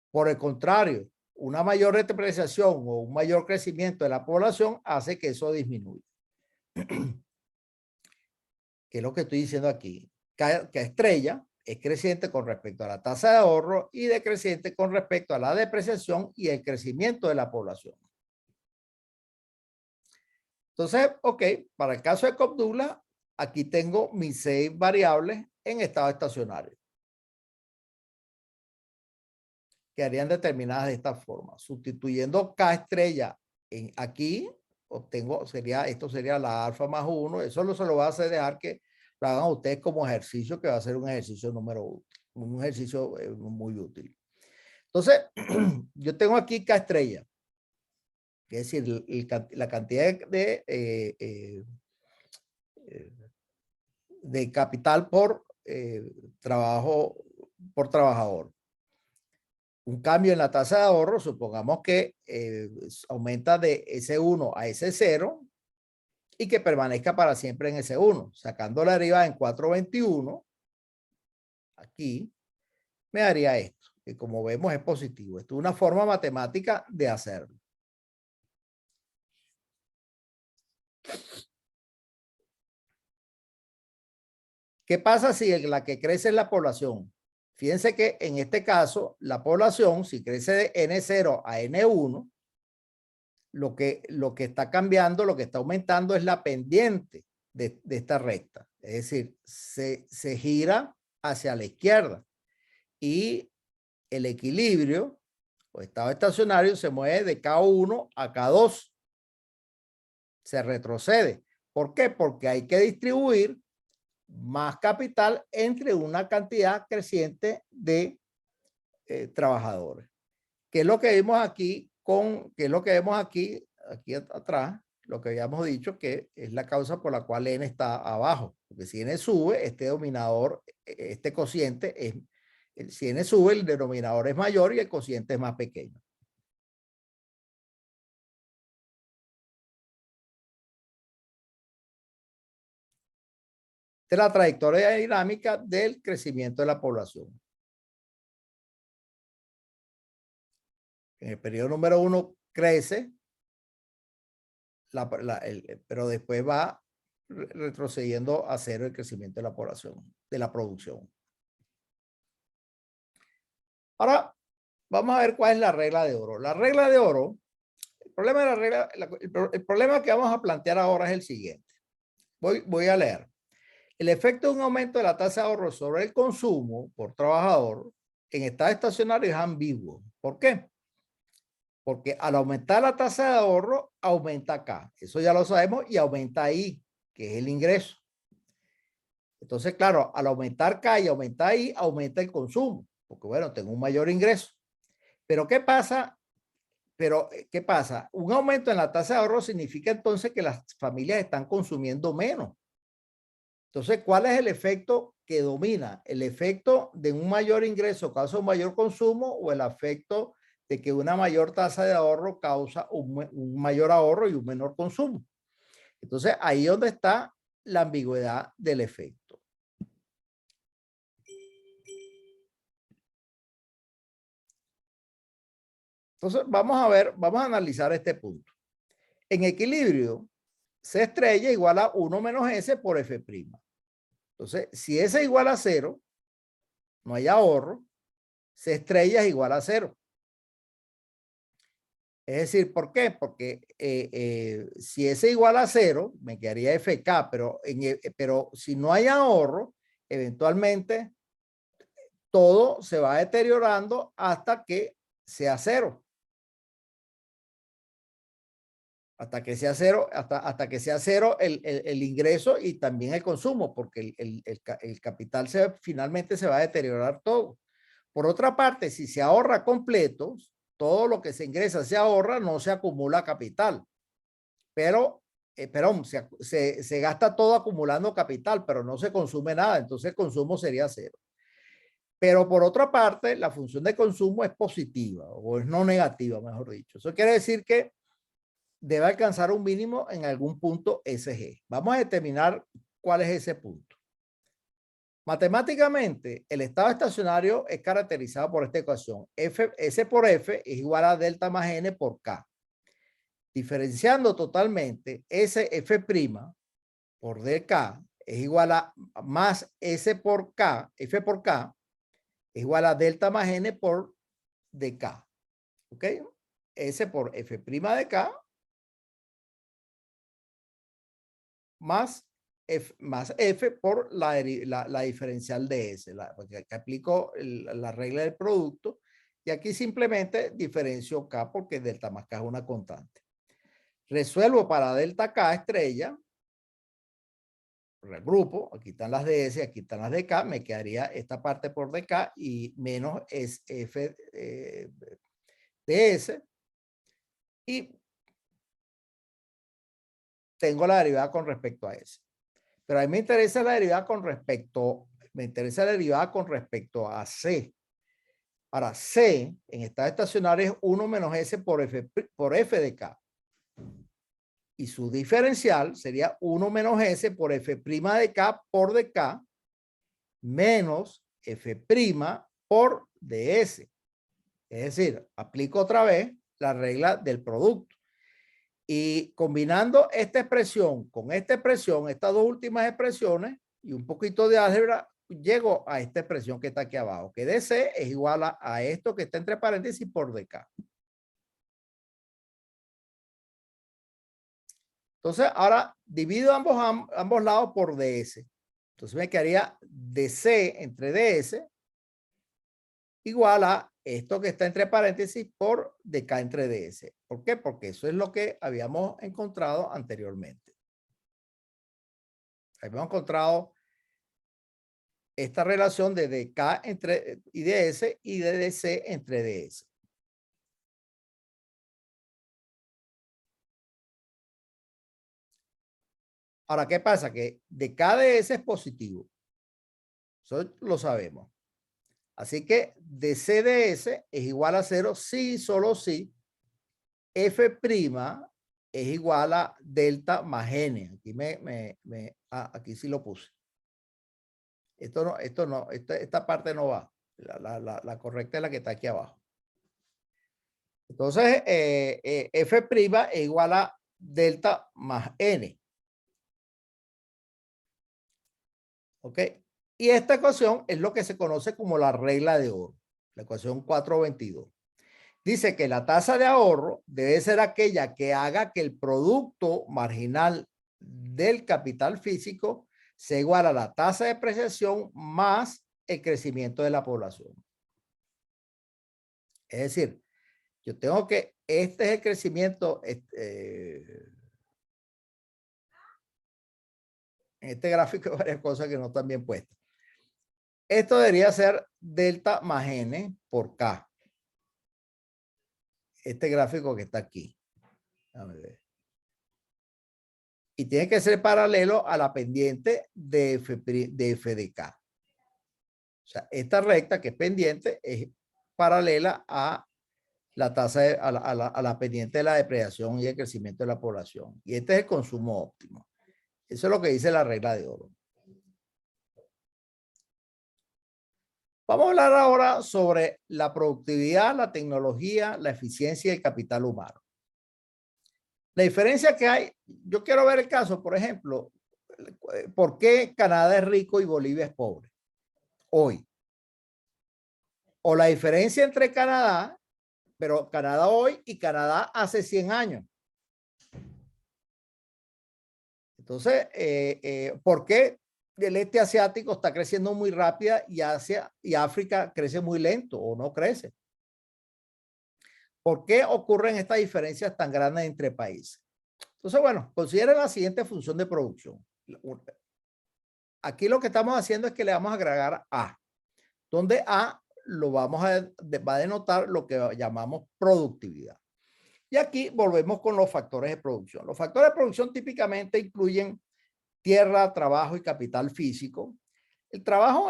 Por el contrario, una mayor depreciación o un mayor crecimiento de la población hace que eso disminuya. ¿Qué es lo que estoy diciendo aquí? Que estrella es creciente con respecto a la tasa de ahorro y decreciente con respecto a la depreciación y el crecimiento de la población. Entonces, ok, para el caso de Cobb-Douglas, aquí tengo mis 6 variables en estado estacionario, quedarían determinadas de esta forma. Sustituyendo K estrella aquí, obtengo, esto sería la alfa más 1. Eso se lo voy a hacer dejar que lo hagan ustedes como ejercicio, que va a ser un ejercicio un ejercicio muy útil. Entonces, yo tengo aquí K estrella, es decir, la cantidad de capital por trabajador. Un cambio en la tasa de ahorro, supongamos que aumenta de S1 a S0 y que permanezca para siempre en S1, sacando la derivada en 421, aquí me daría esto, que como vemos es positivo. Esto es una forma matemática de hacerlo. ¿Qué pasa si la que crece es la población? Fíjense que en este caso, la población, si crece de N0 a N1, lo que está cambiando, lo que está aumentando es la pendiente de esta recta. Es decir, se gira hacia la izquierda y el equilibrio o estado estacionario se mueve de K1 a K2. Se retrocede. ¿Por qué? Porque hay que distribuir más capital entre una cantidad creciente de trabajadores. ¿Qué es lo que vimos aquí qué es lo que vemos aquí atrás? Lo que habíamos dicho que es la causa por la cual n está abajo. Porque si n sube, este denominador, este cociente si n sube, el denominador es mayor y el cociente es más pequeño. Esta es la trayectoria dinámica del crecimiento de la población. En el periodo número 1 crece, pero después va retrocediendo a cero el crecimiento de la población, de la producción. Ahora, vamos a ver cuál es la regla de oro. La regla de oro, el problema que vamos a plantear ahora es el siguiente. Voy a leer. El efecto de un aumento de la tasa de ahorro sobre el consumo por trabajador en estado estacionario es ambiguo. ¿Por qué? Porque al aumentar la tasa de ahorro, aumenta acá. Eso ya lo sabemos y aumenta ahí, que es el ingreso. Entonces, claro, al aumentar acá y aumentar ahí, aumenta el consumo. Porque, bueno, tengo un mayor ingreso. Pero, ¿qué pasa? Un aumento en la tasa de ahorro significa entonces que las familias están consumiendo menos. Entonces, ¿cuál es el efecto que domina? ¿El efecto de un mayor ingreso causa un mayor consumo o el efecto de que una mayor tasa de ahorro causa un mayor ahorro y un menor consumo. Entonces, ahí es donde está la ambigüedad del efecto. Entonces, vamos a ver, vamos a analizar este punto. En equilibrio, C estrella igual a 1 menos S por F'. Entonces, si S es igual a 0, no hay ahorro, C estrella es igual a 0. Es decir, ¿por qué? Porque si S es igual a 0, me quedaría FK, pero si no hay ahorro, eventualmente todo se va deteriorando hasta que sea 0. Hasta que sea 0, hasta que sea 0 el ingreso y también el consumo, porque el capital finalmente se va a deteriorar todo. Por otra parte, si se ahorra completo, todo lo que se ingresa se ahorra, no se acumula capital. Pero, perdón, se gasta todo acumulando capital, pero no se consume nada, entonces el consumo sería 0. Pero por otra parte, la función de consumo es positiva o es no negativa, mejor dicho. Eso quiere decir que debe alcanzar un mínimo en algún punto SG. Vamos a determinar cuál es ese punto. Matemáticamente, el estado estacionario es caracterizado por esta ecuación. S por F es igual a delta más N por K. Diferenciando totalmente, F' por DK es igual a más S por K, F por K, es igual a delta más N por DK. ¿Ok? S por F' de K más F por la diferencial de S, porque aquí aplico la regla del producto y aquí simplemente diferencio K porque delta más K es una constante. Resuelvo para delta K estrella, regrupo, aquí están las de S, aquí están las de K, me quedaría esta parte por DK y menos es F de S y tengo la derivada con respecto a S. Pero a mí me interesa la derivada con respecto, a C. Ahora, C en estado estacionario es 1 menos S por F de K. Y su diferencial sería 1 menos S por F' de K por DK menos F' por DS. Es decir, aplico otra vez la regla del producto. Y combinando esta expresión con esta expresión, estas dos últimas expresiones y un poquito de álgebra, llego a esta expresión que está aquí abajo, que DC es igual a esto que está entre paréntesis por DK. Entonces, ahora divido ambos lados por DS. Entonces me quedaría DC entre DS igual a esto que está entre paréntesis por DK entre DS. ¿Por qué? Porque eso es lo que habíamos encontrado anteriormente. Habíamos encontrado esta relación de DK entre IDS y de DC entre DS. Ahora, ¿qué pasa? Que DK-DS es positivo. Eso lo sabemos. Así que DC-DS es igual a 0 si, solo si, F' es igual a delta más N. Aquí, aquí sí lo puse. Esta parte no va. La correcta es la que está aquí abajo. Entonces, F' es igual a delta más N. ¿Ok? Y esta ecuación es lo que se conoce como la regla de oro, la ecuación 422. Dice que la tasa de ahorro debe ser aquella que haga que el producto marginal del capital físico sea igual a la tasa de depreciación más el crecimiento de la población. Es decir, yo tengo que, este es el crecimiento, en este gráfico hay varias cosas que no están bien puestas. Esto debería ser delta más N por K. Este gráfico que está aquí. Déjame ver. Y tiene que ser paralelo a la pendiente de F de K. O sea, esta recta que es pendiente es paralela a la tasa a la pendiente de la depredación y el crecimiento de la población. Y este es el consumo óptimo. Eso es lo que dice la regla de oro. Vamos a hablar ahora sobre la productividad, la tecnología, la eficiencia y el capital humano. La diferencia que hay, yo quiero ver el caso, por ejemplo, ¿por qué Canadá es rico y Bolivia es pobre hoy? O la diferencia entre Canadá, pero Canadá hoy y Canadá hace 100 años. Entonces, ¿por qué el este asiático está creciendo muy rápida y Asia y África crece muy lento o no crece? ¿Por qué ocurren estas diferencias tan grandes entre países? Entonces, bueno, consideren la siguiente función de producción. Aquí lo que estamos haciendo es que le vamos a agregar A, donde A lo va a denotar lo que llamamos productividad. Y aquí volvemos con los factores de producción. Los factores de producción típicamente incluyen tierra, trabajo y capital físico. El trabajo,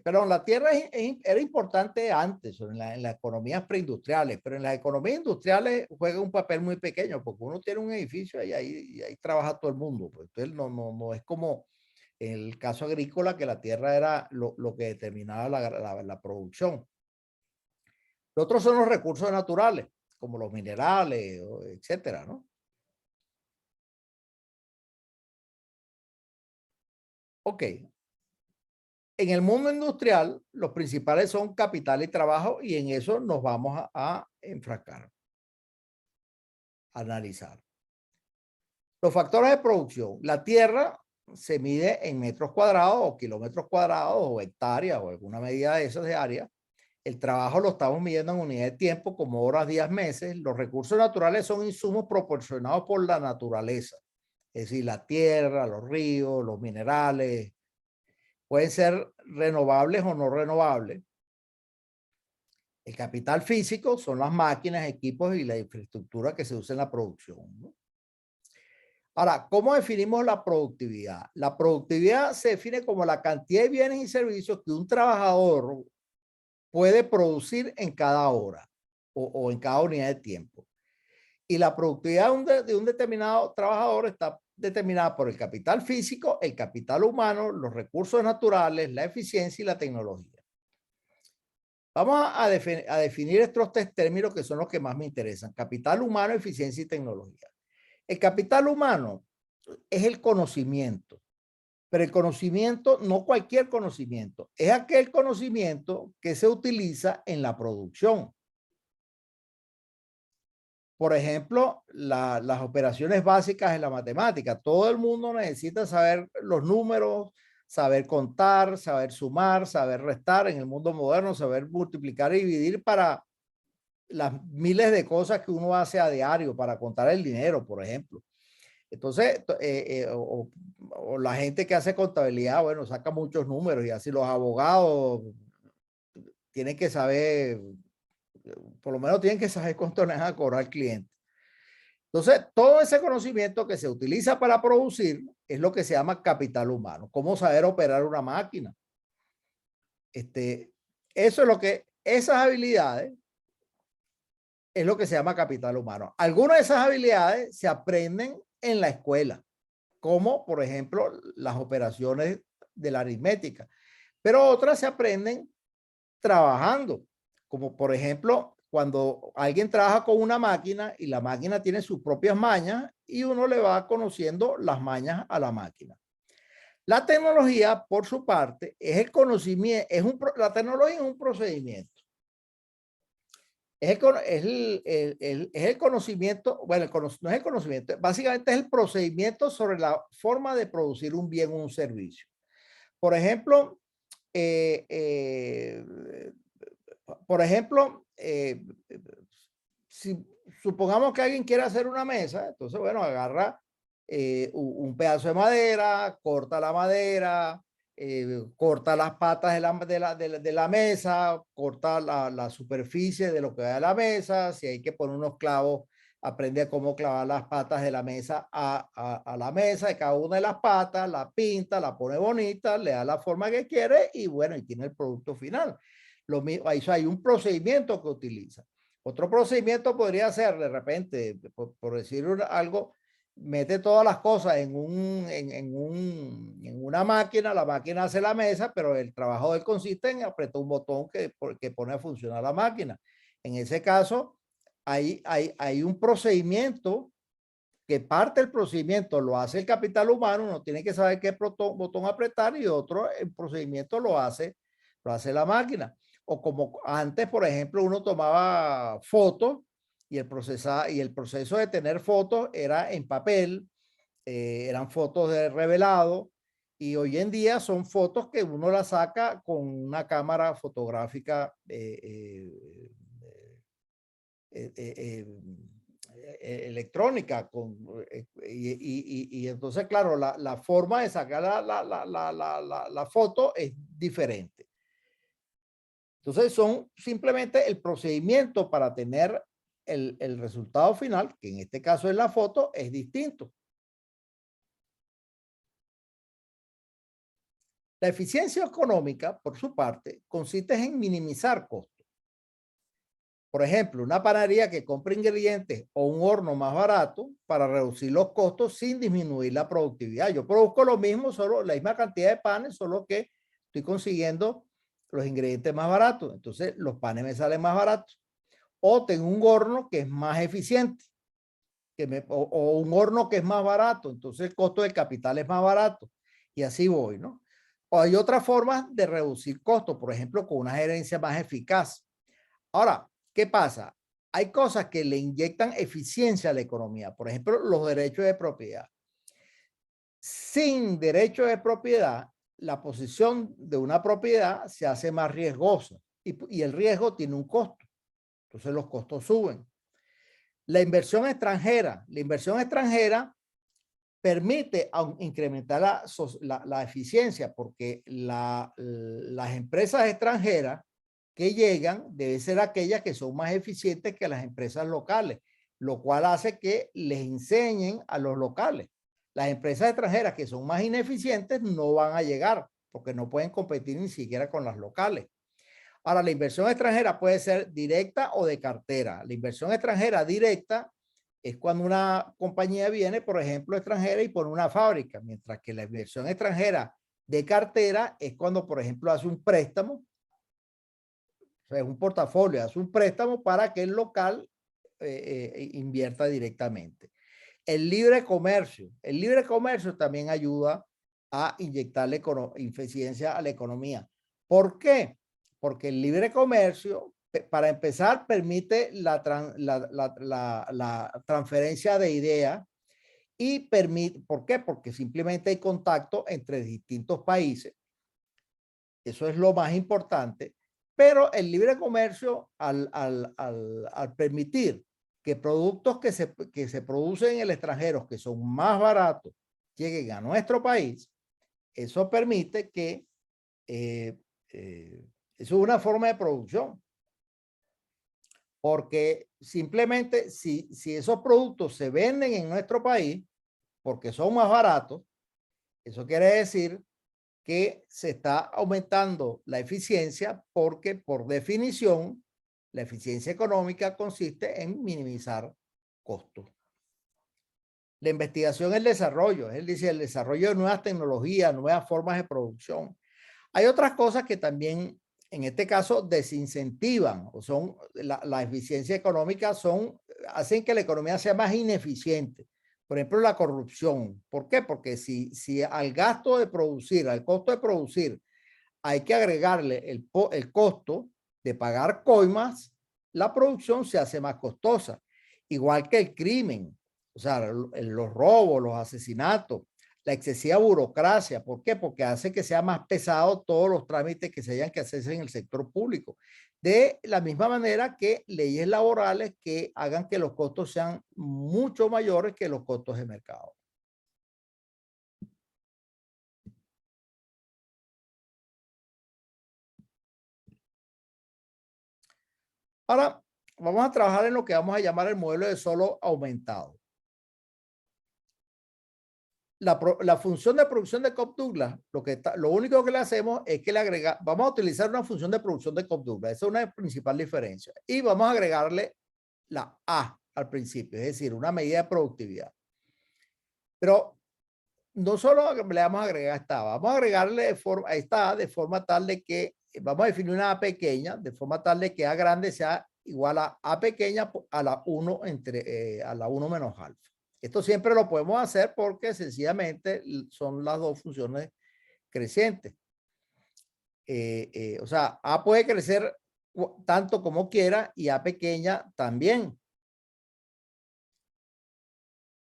perdón, la tierra era importante antes en las economías preindustriales, pero en las economías industriales juega un papel muy pequeño porque uno tiene un edificio y ahí trabaja todo el mundo. Pues, entonces no es como en el caso agrícola que la tierra era lo que determinaba la producción. Los otros son los recursos naturales, como los minerales, etcétera, ¿no? Ok. En el mundo industrial, los principales son capital y trabajo y en eso nos vamos a enfrascar, a analizar. Los factores de producción. La tierra se mide en metros cuadrados o kilómetros cuadrados o hectáreas o alguna medida de esas de área. El trabajo lo estamos midiendo en unidades de tiempo como horas, días, meses. Los recursos naturales son insumos proporcionados por la naturaleza. Es decir, la tierra, los ríos, los minerales. Pueden ser renovables o no renovables. El capital físico son las máquinas, equipos y la infraestructura que se usa en la producción, ¿no? Ahora, ¿cómo definimos la productividad? La productividad se define como la cantidad de bienes y servicios que un trabajador puede producir en cada hora o en cada unidad de tiempo. Y la productividad de un determinado trabajador está determinada por el capital físico, el capital humano, los recursos naturales, la eficiencia y la tecnología. Vamos a definir estos tres términos que son los que más me interesan: capital humano, eficiencia y tecnología. El capital humano es el conocimiento, pero el conocimiento, no cualquier conocimiento, es aquel conocimiento que se utiliza en la producción. Por ejemplo, las operaciones básicas en la matemática. Todo el mundo necesita saber los números, saber contar, saber sumar, saber restar en el mundo moderno, saber multiplicar y dividir para las miles de cosas que uno hace a diario, para contar el dinero, por ejemplo. Entonces, o la gente que hace contabilidad, bueno, saca muchos números y así los abogados tienen que saber, por lo menos tienen que saber cuánto les van a cobrar al cliente. Entonces, todo ese conocimiento que se utiliza para producir es lo que se llama capital humano. Cómo saber operar una máquina. Eso es lo que, esas habilidades es lo que se llama capital humano. Algunas de esas habilidades se aprenden en la escuela, como por ejemplo las operaciones de la aritmética, pero otras se aprenden trabajando, como por ejemplo cuando alguien trabaja con una máquina y la máquina tiene sus propias mañas y uno le va conociendo las mañas a la máquina. La tecnología, por su parte, es el conocimiento, la tecnología es un procedimiento. Es el conocimiento, bueno, no es el conocimiento, básicamente es el procedimiento sobre la forma de producir un bien o un servicio. Por ejemplo, si supongamos que alguien quiere hacer una mesa, entonces, bueno, agarra un pedazo de madera, corta la madera, corta las patas de la mesa, corta la superficie de lo que va de la mesa, si hay que poner unos clavos, aprende a cómo clavar las patas de la mesa a la mesa de cada una de las patas, la pinta, la pone bonita, le da la forma que quiere y bueno, y tiene el producto final. Lo mismo, hay un procedimiento que utiliza. Otro procedimiento podría ser, de repente, por decir algo, mete todas las cosas en una máquina, la máquina hace la mesa, pero el trabajo de él consiste en apretar un botón que pone a funcionar la máquina. En ese caso, hay un procedimiento que parte del procedimiento lo hace el capital humano, uno tiene que saber qué botón apretar, y otro el procedimiento lo hace la máquina. O como antes, por ejemplo, uno tomaba fotos y el proceso de tener fotos era en papel, eran fotos de revelado, y hoy en día son fotos que uno las saca con una cámara fotográfica electrónica. Y entonces, claro, la forma de sacar la foto es diferente. Entonces, son simplemente el procedimiento para tener el resultado final, que en este caso es la foto, es distinto. La eficiencia económica, por su parte, consiste en minimizar costos. Por ejemplo, una panadería que compra ingredientes o un horno más barato para reducir los costos sin disminuir la productividad. Yo produzco lo mismo, solo la misma cantidad de panes, solo que estoy consiguiendo los ingredientes más baratos. Entonces, los panes me salen más baratos. O tengo un horno que es más eficiente, o un horno que es más barato. Entonces, el costo del capital es más barato. Y así voy, ¿no? O hay otras formas de reducir costos, por ejemplo, con una gerencia más eficaz. Ahora, ¿qué pasa? Hay cosas que le inyectan eficiencia a la economía. Por ejemplo, los derechos de propiedad. Sin derecho de propiedad, la posesión de una propiedad se hace más riesgosa, y el riesgo tiene un costo. Entonces los costos suben. La inversión extranjera. La inversión extranjera permite incrementar la eficiencia, porque las empresas extranjeras que llegan deben ser aquellas que son más eficientes que las empresas locales, lo cual hace que les enseñen a los locales. Las empresas extranjeras que son más ineficientes no van a llegar porque no pueden competir ni siquiera con las locales. Ahora, la inversión extranjera puede ser directa o de cartera. La inversión extranjera directa es cuando una compañía viene, por ejemplo, extranjera, y pone una fábrica, mientras que la inversión extranjera de cartera es cuando, por ejemplo, hace un préstamo, o sea, es un portafolio, hace un préstamo para que el local invierta directamente. El libre comercio también ayuda a inyectarle eficiencia a la economía. ¿Por qué? Porque el libre comercio, para empezar, permite la transferencia de ideas, y permite, ¿por qué? Porque simplemente hay contacto entre distintos países. Eso es lo más importante. Pero el libre comercio, al permitir que productos que se producen en el extranjero, que son más baratos, lleguen a nuestro país, eso permite que eso es una forma de producción. Porque simplemente si esos productos se venden en nuestro país porque son más baratos, eso quiere decir que se está aumentando la eficiencia, porque por definición la eficiencia económica consiste en minimizar costos. La investigación y el desarrollo, es decir, el desarrollo de nuevas tecnologías, nuevas formas de producción. Hay otras cosas que también, en este caso, desincentivan, o son la eficiencia económica, hacen que la economía sea más ineficiente. Por ejemplo, la corrupción. ¿Por qué? Porque si al gasto de producir, al costo de producir, hay que agregarle el costo de pagar coimas, la producción se hace más costosa. Igual que el crimen, o sea, los robos, los asesinatos, la excesiva burocracia. ¿Por qué? Porque hace que sea más pesado todos los trámites que se hayan que hacerse en el sector público. De la misma manera que leyes laborales que hagan que los costos sean mucho mayores que los costos de mercado. Ahora vamos a trabajar en lo que vamos a llamar el modelo de solo aumentado. la función de producción de Cobb-Douglas, lo único que le hacemos es que le agrega, vamos a utilizar una función de producción de Cobb-Douglas, esa es una principal diferencia, y vamos a agregarle la A al principio, es decir, una medida de productividad. Pero no solo le vamos a agregar esta, vamos a agregarle a esta A de forma tal de que vamos a definir una A pequeña, de forma tal de que A grande sea igual a A pequeña a la 1 a la 1 menos alfa. Esto siempre lo podemos hacer porque sencillamente son las dos funciones crecientes. O sea, A puede crecer tanto como quiera y A pequeña también.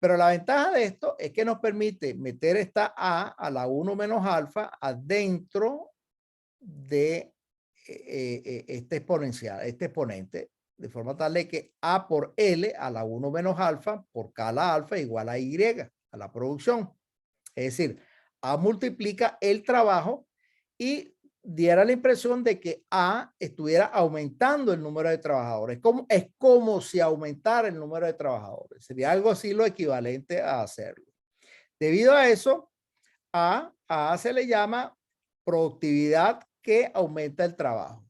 Pero la ventaja de esto es que nos permite meter esta A la 1 menos alfa adentro de este exponencial, este exponente, de forma tal de que A por L a la 1 menos alfa por K a la alfa igual a Y, a la producción. Es decir, A multiplica el trabajo y diera la impresión de que A estuviera aumentando el número de trabajadores. Es como si aumentara el número de trabajadores. Sería algo así lo equivalente a hacerlo. Debido a eso, a A se le llama productividad que aumenta el trabajo.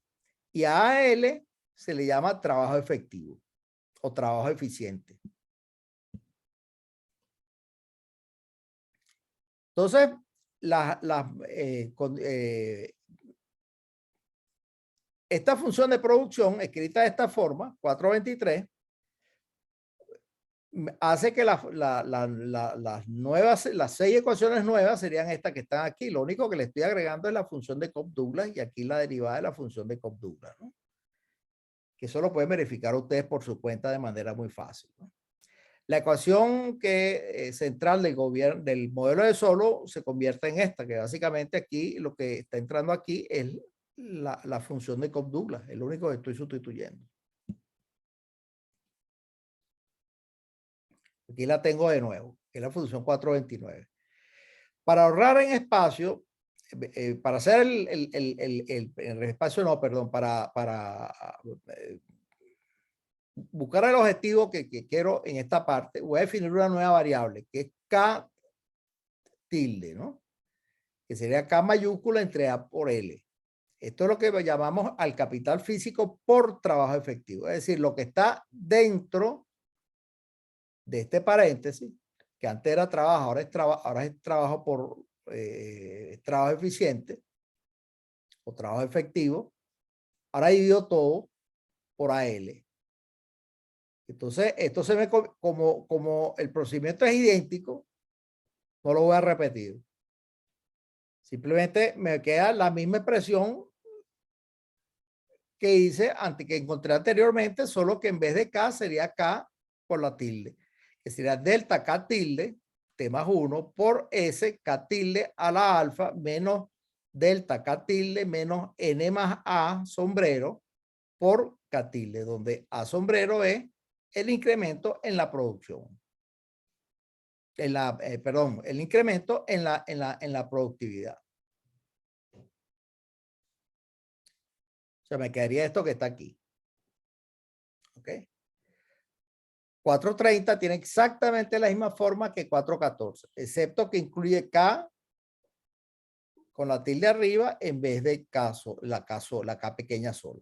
Y a L se le llama trabajo efectivo o trabajo eficiente. Entonces, esta función de producción escrita de esta forma, 423, hace que las nuevas, las 6 ecuaciones nuevas serían estas que están aquí. Lo único que le estoy agregando es la función de Cobb-Douglas y aquí la derivada de la función de Cobb-Douglas, ¿no? Que eso lo pueden verificar ustedes por su cuenta de manera muy fácil, ¿no? La ecuación central del modelo de Solow se convierte en esta, que básicamente aquí lo que está entrando aquí es la función de Cobb-Douglas, el único que estoy sustituyendo. Aquí la tengo de nuevo, que es la función 429. Para ahorrar en espacio, para hacer el espacio, no, perdón, para buscar el objetivo que quiero en esta parte, voy a definir una nueva variable, que es K tilde, ¿no? Que sería K mayúscula entre A por L. Esto es lo que llamamos al capital físico por trabajo efectivo. Es decir, lo que está dentro de este paréntesis, que antes era trabajo, ahora es trabajo por trabajo eficiente o trabajo efectivo. Ahora divido todo por AL. Entonces, esto se ve como el procedimiento es idéntico, no lo voy a repetir. Simplemente me queda la misma expresión que hice que encontré anteriormente, solo que en vez de K sería K por la tilde, que sería delta K tilde, T más 1 por S K tilde a la alfa menos delta K tilde menos N más A sombrero por K tilde, donde A sombrero es el incremento en la producción. Perdón, el incremento en la productividad. O sea, me quedaría esto que está aquí. ¿Ok? 430 tiene exactamente la misma forma que 414, excepto que incluye K con la tilde arriba en vez de la K pequeña sola.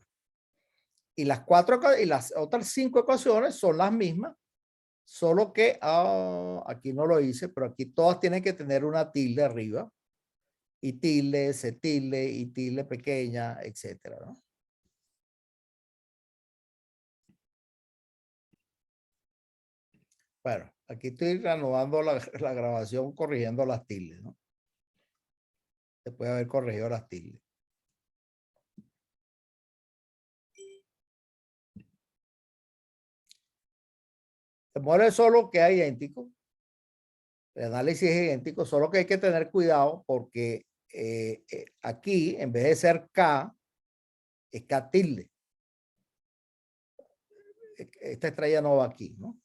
Y las otras 5 ecuaciones son las mismas, solo que aquí no lo hice, pero aquí todas tienen que tener una tilde arriba. Y tilde, C tilde, y tilde pequeña, etcétera, ¿no? Bueno, aquí estoy reanudando la grabación corrigiendo las tildes, ¿no? Se puede haber corregido las tildes. El modelo solo queda idéntico. El análisis es idéntico, solo que hay que tener cuidado porque aquí, en vez de ser K, es K tilde. Esta estrella no va aquí, ¿no?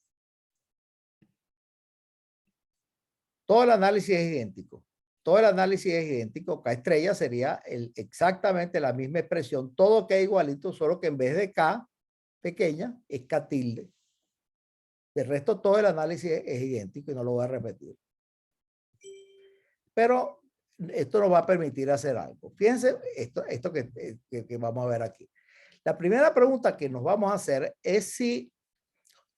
Todo el análisis es idéntico. Todo el análisis es idéntico. K estrella sería exactamente la misma expresión. Todo queda igualito, solo que en vez de K pequeña, es K tilde. De resto, todo el análisis es idéntico y no lo voy a repetir. pero esto nos va a permitir hacer algo. Fíjense esto que vamos a ver aquí. La primera pregunta que nos vamos a hacer es si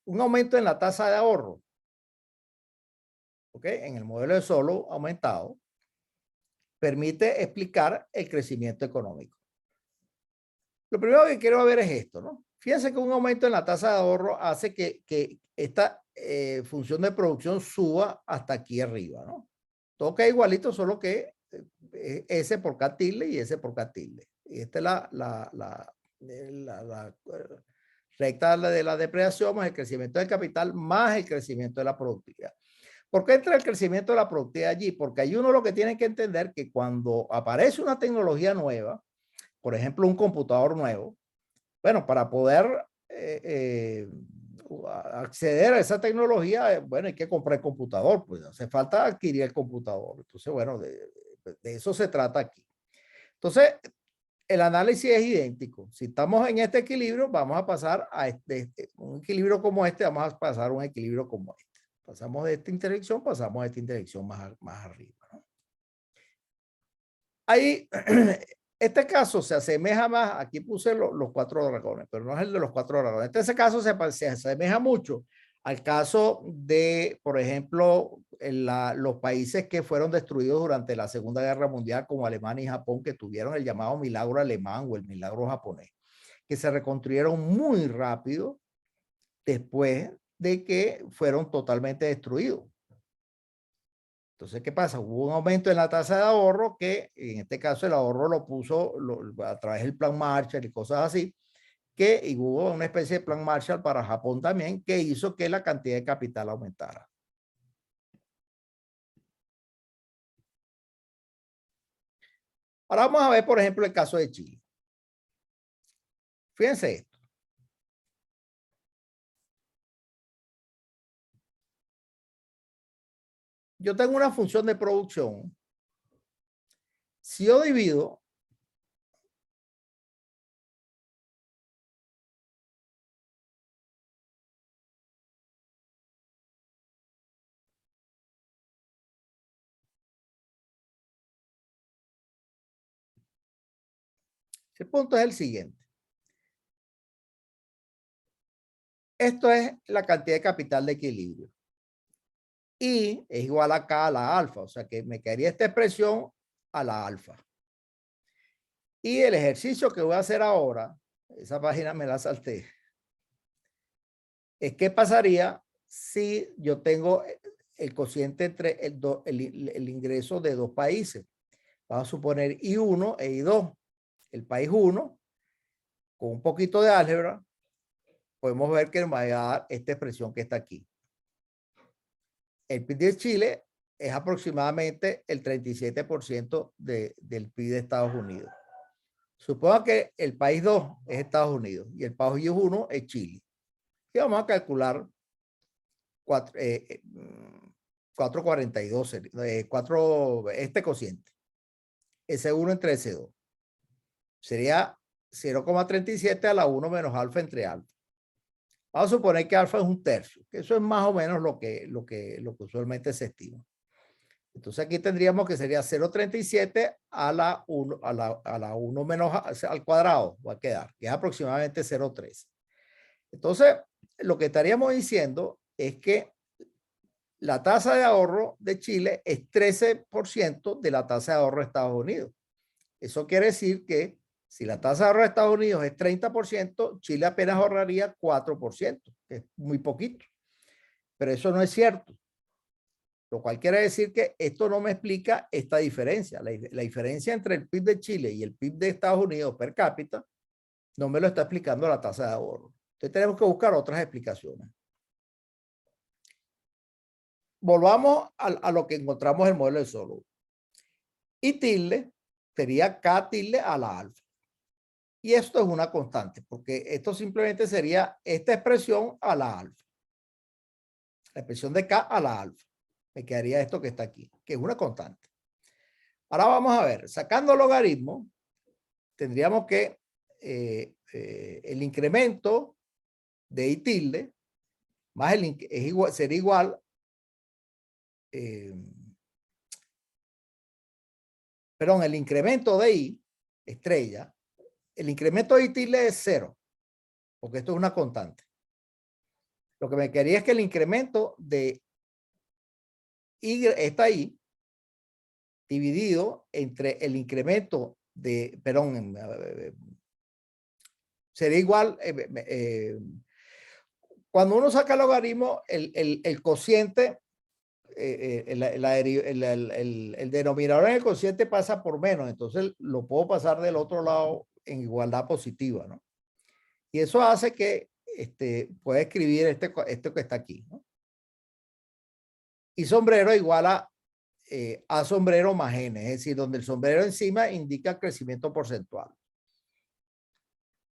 un aumento en la tasa de ahorro, ¿ok? En el modelo de Solow aumentado, permite explicar el crecimiento económico. Lo primero que quiero ver es esto, ¿no? Fíjense que un aumento en la tasa de ahorro hace que esta función de producción suba hasta aquí arriba, ¿no? Todo queda igualito, solo que S por K tilde y S por K tilde. Y esta es la recta de la depreciación más el crecimiento del capital más el crecimiento de la productividad. ¿Por qué entra el crecimiento de la productividad allí? Porque hay uno lo que tiene que entender que cuando aparece una tecnología nueva, por ejemplo, un computador nuevo, bueno, para poder acceder a esa tecnología, bueno, hay que comprar el computador, pues hace falta adquirir el computador. Entonces, bueno, de eso se trata aquí. Entonces, el análisis es idéntico. Si estamos en este equilibrio, vamos a pasar a un equilibrio como este, vamos a pasar a un equilibrio como este. Pasamos de esta intersección, pasamos a esta intersección más arriba, ¿no? Ahí, este caso se asemeja más, aquí puse los cuatro dragones, pero no es el de los cuatro dragones. Ese caso se asemeja mucho al caso de, por ejemplo, los países que fueron destruidos durante la Segunda Guerra Mundial, como Alemania y Japón, que tuvieron el llamado milagro alemán o el milagro japonés, que se reconstruyeron muy rápido después de que fueron totalmente destruidos. Entonces, ¿qué pasa? Hubo un aumento en la tasa de ahorro que en este caso el ahorro lo puso a través del plan Marshall y cosas así, y hubo una especie de plan Marshall para Japón también que hizo que la cantidad de capital aumentara. Ahora vamos a ver, por ejemplo, el caso de Chile. Fíjense esto. Yo tengo una función de producción. Si yo divido el punto es el siguiente. Esto es la cantidad de capital de equilibrio. Y es igual acá a la alfa. O sea que me quedaría esta expresión a la alfa. Y el ejercicio que voy a hacer ahora, esa página me la salté, es qué pasaría si yo tengo el cociente entre el ingreso de dos países. Vamos a suponer I1 e I2. El país 1, con un poquito de álgebra, podemos ver que nos va a dar esta expresión que está aquí. El PIB de Chile es aproximadamente el 37% del PIB de Estados Unidos. Suponga que el país 2 es Estados Unidos y el país 1 es Chile. Y vamos a calcular 442, este cociente. S1 entre S2. Sería 0,37 a la 1 menos alfa entre alfa. Vamos a suponer que alfa es un tercio, que eso es más o menos lo que usualmente se estima. Entonces aquí tendríamos que sería 0,37 a la 1, a la 1 menos al cuadrado, va a quedar, que es aproximadamente 0,13. Entonces, lo que estaríamos diciendo es que la tasa de ahorro de Chile es 13% de la tasa de ahorro de Estados Unidos. Eso quiere decir que si la tasa de ahorro de Estados Unidos es 30%, Chile apenas ahorraría 4%, que es muy poquito. Pero eso no es cierto. Lo cual quiere decir que esto no me explica esta diferencia. La diferencia entre el PIB de Chile y el PIB de Estados Unidos per cápita no me lo está explicando la tasa de ahorro. Entonces tenemos que buscar otras explicaciones. Volvamos a lo que encontramos en el modelo de Solow. Y tilde sería K tilde a la alfa. Y esto es una constante, porque esto simplemente sería esta expresión a la alfa. La expresión de K a la alfa. Me quedaría esto que está aquí, que es una constante. Ahora vamos a ver, sacando logaritmo, tendríamos que el incremento de I tilde más sería igual perdón, el incremento de I, estrella, el incremento de I tilde es 0, porque esto es una constante. Lo que me quería es que el incremento de Y, esta I, dividido entre el incremento de, perdón, sería igual, cuando uno saca el logaritmo, el cociente, el denominador en el cociente pasa por menos, entonces lo puedo pasar del otro lado en igualdad positiva, ¿no? Y eso hace que pueda escribir esto que está aquí, ¿no? Y sombrero igual a sombrero más n, es decir, donde el sombrero encima indica crecimiento porcentual.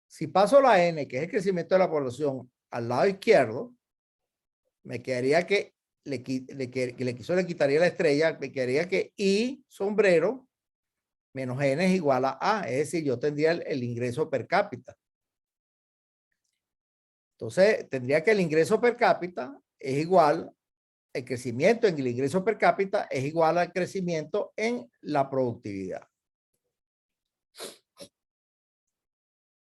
Si paso la n, que es el crecimiento de la población, al lado izquierdo, me quedaría que le quitaría la estrella, me quedaría que I sombrero menos n es igual a, es decir, yo tendría el ingreso per cápita. Entonces, tendría que el ingreso per cápita es igual, el crecimiento en el ingreso per cápita es igual al crecimiento en la productividad.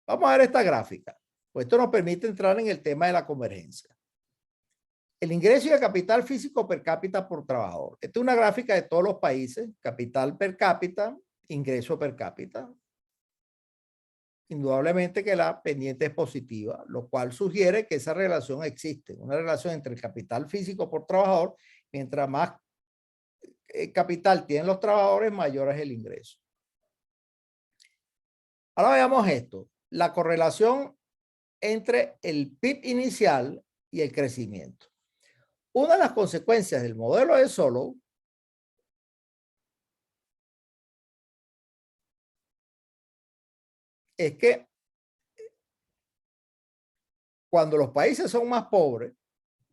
Vamos a ver esta gráfica. Pues esto nos permite entrar en el tema de la convergencia. El ingreso y el capital físico per cápita por trabajador. Esta es una gráfica de todos los países. Capital per cápita, ingreso per cápita. Indudablemente que la pendiente es positiva, lo cual sugiere que esa relación existe. Una relación entre el capital físico por trabajador. Mientras más capital tienen los trabajadores, mayor es el ingreso. Ahora veamos esto. La correlación entre el PIB inicial y el crecimiento. Una de las consecuencias del modelo de Solow es que cuando los países son más pobres,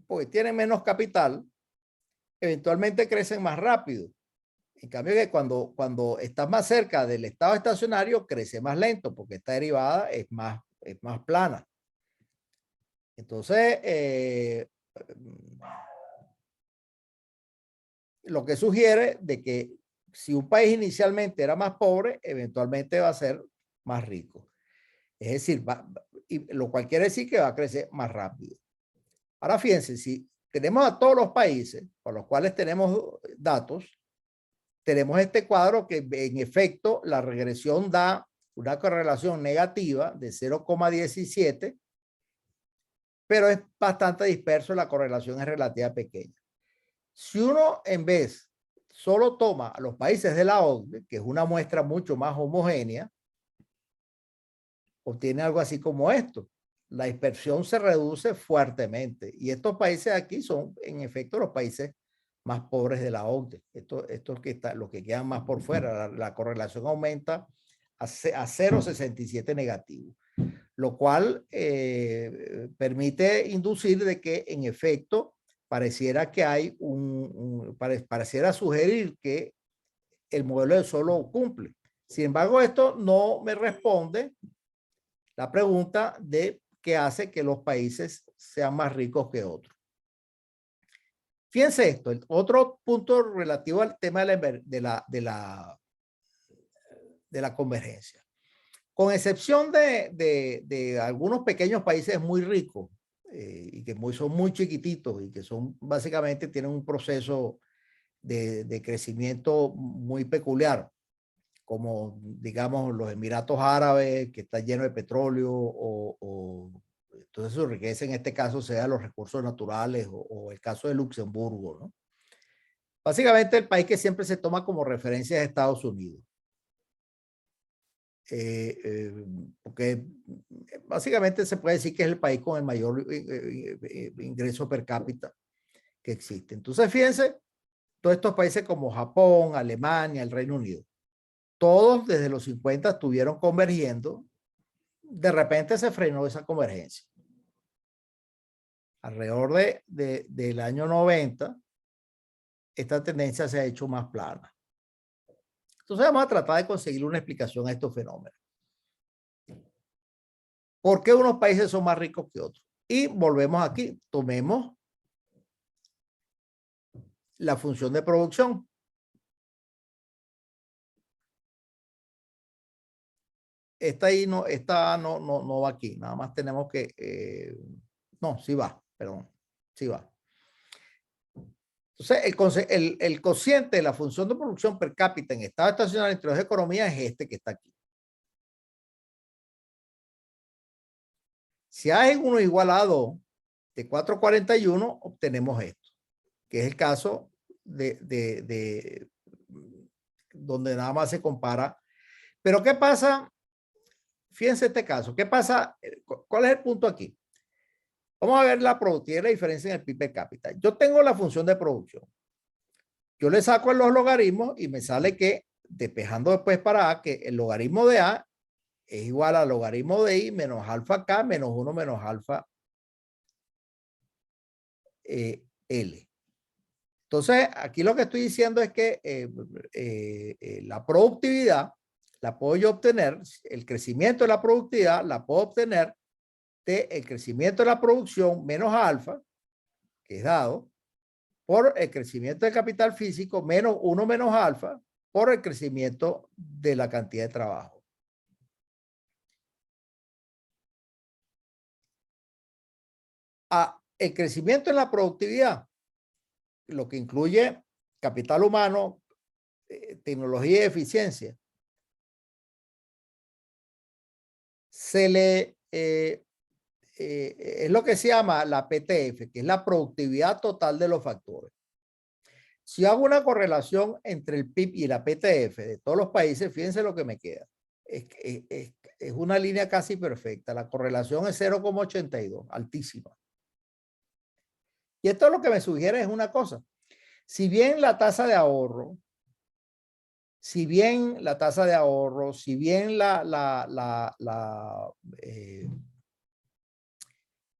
porque tienen menos capital, eventualmente crecen más rápido. En cambio, que cuando estás más cerca del estado estacionario, crece más lento, porque esta derivada es más plana. Entonces, lo que sugiere de que si un país inicialmente era más pobre, eventualmente va a ser más rico. Es decir, lo cual quiere decir que va a crecer más rápido. Ahora fíjense, si tenemos a todos los países por los cuales tenemos datos, tenemos este cuadro que en efecto la regresión da una correlación negativa de 0,17, pero es bastante disperso, la correlación es relativamente pequeña. Si uno en vez solo toma a los países de la OCDE, que es una muestra mucho más homogénea, obtiene algo así como esto. La dispersión se reduce fuertemente y estos países aquí son en efecto los países más pobres de la OCDE. Estos que están, los que quedan más por fuera, la correlación aumenta a 0,67 negativo, lo cual permite inducir de que en efecto pareciera que hay pareciera sugerir que el modelo de Solow cumple. Sin embargo, esto no me responde la pregunta de qué hace que los países sean más ricos que otros. Fíjense esto, el otro punto relativo al tema de la convergencia. Con excepción de algunos pequeños países muy ricos y que son muy chiquititos y que son básicamente tienen un proceso de crecimiento muy peculiar, como digamos los Emiratos Árabes, que está lleno de petróleo, entonces su riqueza en este caso sea los recursos naturales, o el caso de Luxemburgo, ¿no? Básicamente el país que siempre se toma como referencia es Estados Unidos. Porque básicamente se puede decir que es el país con el mayor ingreso per cápita que existe. Entonces, fíjense, todos estos países como Japón, Alemania, el Reino Unido, todos desde los 50 estuvieron convergiendo. De repente se frenó esa convergencia. Alrededor del año 90, esta tendencia se ha hecho más plana. Entonces vamos a tratar de conseguir una explicación a estos fenómenos. ¿Por qué unos países son más ricos que otros? Y volvemos aquí, tomemos la función de producción. esta ahí no, esta no va aquí. Nada más tenemos que, no, sí va, perdón, sí va. Entonces, el cociente de la función de producción per cápita en estado estacionario entre dos economías es este que está aquí. Si A es 1 igual a 2 de 4,41, obtenemos esto, que es el caso de donde nada más se compara. Pero ¿qué pasa? Fíjense este caso. ¿Qué pasa? ¿Cuál es el punto aquí? Vamos a ver la productividad y la diferencia en el PIB per cápita. Yo tengo la función de producción. Yo le saco los logaritmos y me sale que, despejando después para A, que el logaritmo de A es igual al logaritmo de I menos alfa K menos 1 menos alfa L. Entonces, aquí lo que estoy diciendo es que la productividad la puedo yo obtener, el crecimiento de la productividad la puedo obtener de el crecimiento de la producción menos alfa, que es dado, por el crecimiento del capital físico menos 1 menos alfa, por el crecimiento de la cantidad de trabajo. El crecimiento en la productividad, lo que incluye capital humano, tecnología y eficiencia, se le es lo que se llama la PTF, que es la productividad total de los factores. Si hago una correlación entre el PIB y la PTF de todos los países, fíjense lo que me queda. Es una línea casi perfecta. La correlación es 0,82, altísima. Y esto lo que me sugiere es una cosa. Si bien la tasa de ahorro, si bien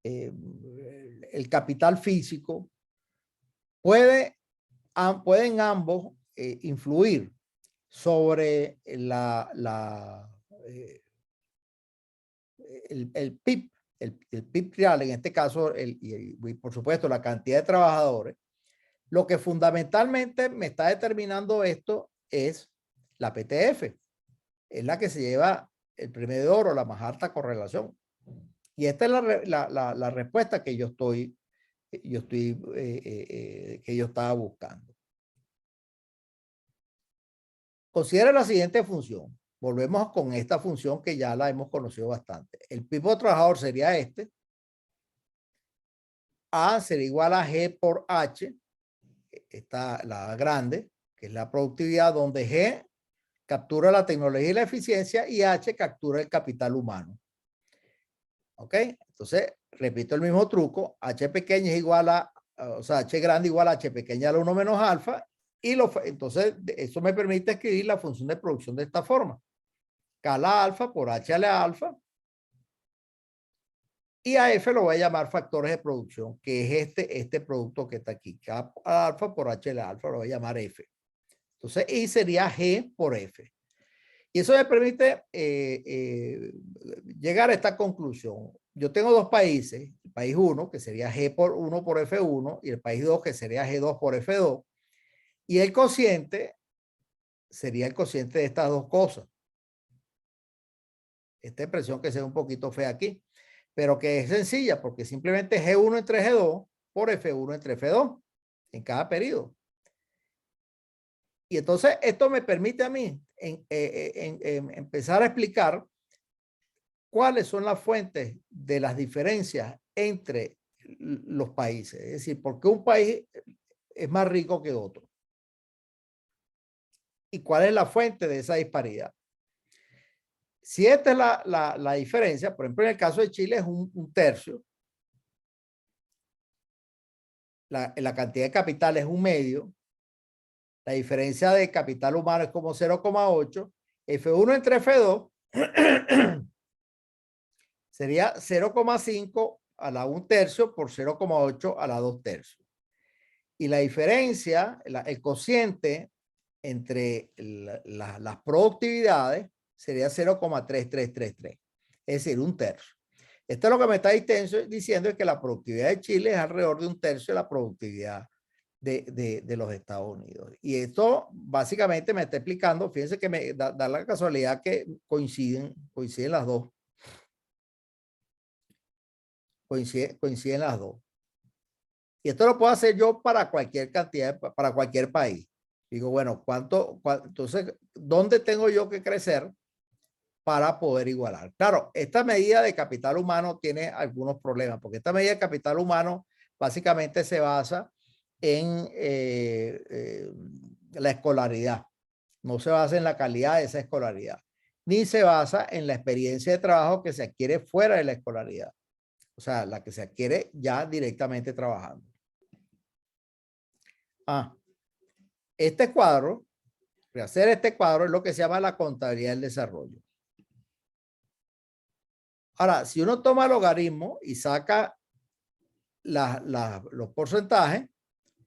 el capital físico pueden ambos influir sobre el PIB, el PIB real, en este caso, y por supuesto la cantidad de trabajadores. Lo que fundamentalmente me está determinando esto es la PTF, es la que se lleva el premio de oro, la más alta correlación. Y esta es la respuesta que yo estaba buscando. Considera la siguiente función. Volvemos con esta función que ya la hemos conocido bastante. El PIB por trabajador sería este. A sería igual a G por H. Esta, la grande, que es la productividad, donde G captura la tecnología y la eficiencia y H captura el capital humano. ¿Ok? Entonces, repito el mismo truco. H pequeña es igual o sea, H grande igual a H pequeña a la 1 menos alfa. Y entonces, eso me permite escribir la función de producción de esta forma. K a la alfa por H a la alfa. Y a F lo voy a llamar factores de producción, que es este producto que está aquí. K a la alfa por H a la alfa lo voy a llamar F. Entonces, I sería G por F. Y eso me permite llegar a esta conclusión. Yo tengo dos países, el país 1, que sería G por 1 por F1, y el país 2, que sería G2 por F2. Y el cociente sería el cociente de estas dos cosas. Esta expresión que se ve un poquito fea aquí, pero que es sencilla, porque simplemente G1 entre G2 por F1 entre F2 en cada periodo. Y entonces esto me permite a mí empezar a explicar cuáles son las fuentes de las diferencias entre los países. Es decir, por qué un país es más rico que otro. Y cuál es la fuente de esa disparidad. Si esta es la diferencia, por ejemplo, en el caso de Chile es un tercio. La cantidad de capital es un medio. La diferencia de capital humano es como 0,8. F1 entre F2 sería 0,5 a la 1 tercio por 0,8 a la 2 tercios. Y la diferencia, el cociente entre las productividades sería 0,3333. Es decir, un tercio. Esto es lo que me está diciendo es que la productividad de Chile es alrededor de un tercio de la productividad de los Estados Unidos. Y esto básicamente me está explicando, fíjense que me da la casualidad que coinciden las dos. Coinciden las dos. Y esto lo puedo hacer yo para cualquier cantidad, para cualquier país. Digo, bueno, entonces, ¿dónde tengo yo que crecer para poder igualar? Claro, esta medida de capital humano tiene algunos problemas, porque esta medida de capital humano básicamente se basa en la escolaridad. No se basa en la calidad de esa escolaridad, ni se basa en la experiencia de trabajo que se adquiere fuera de la escolaridad. O sea, la que se adquiere ya directamente trabajando. Este cuadro, rehacer este cuadro es lo que se llama la contabilidad del desarrollo. Ahora, si uno toma logaritmo y saca los porcentajes,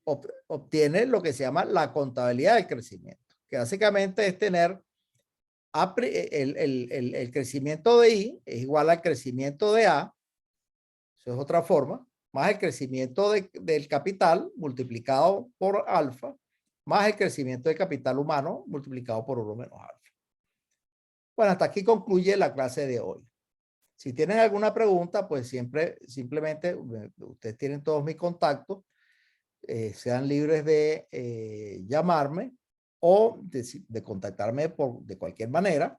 obtiene lo que se llama la contabilidad del crecimiento, que básicamente es tener el crecimiento de I es igual al crecimiento de A, eso es otra forma, más el crecimiento del capital multiplicado por alfa, más el crecimiento del capital humano multiplicado por 1 menos alfa. Bueno, hasta aquí concluye la clase de hoy. Si tienen alguna pregunta, pues simplemente ustedes tienen todos mis contactos, sean libres de llamarme o de contactarme de cualquier manera.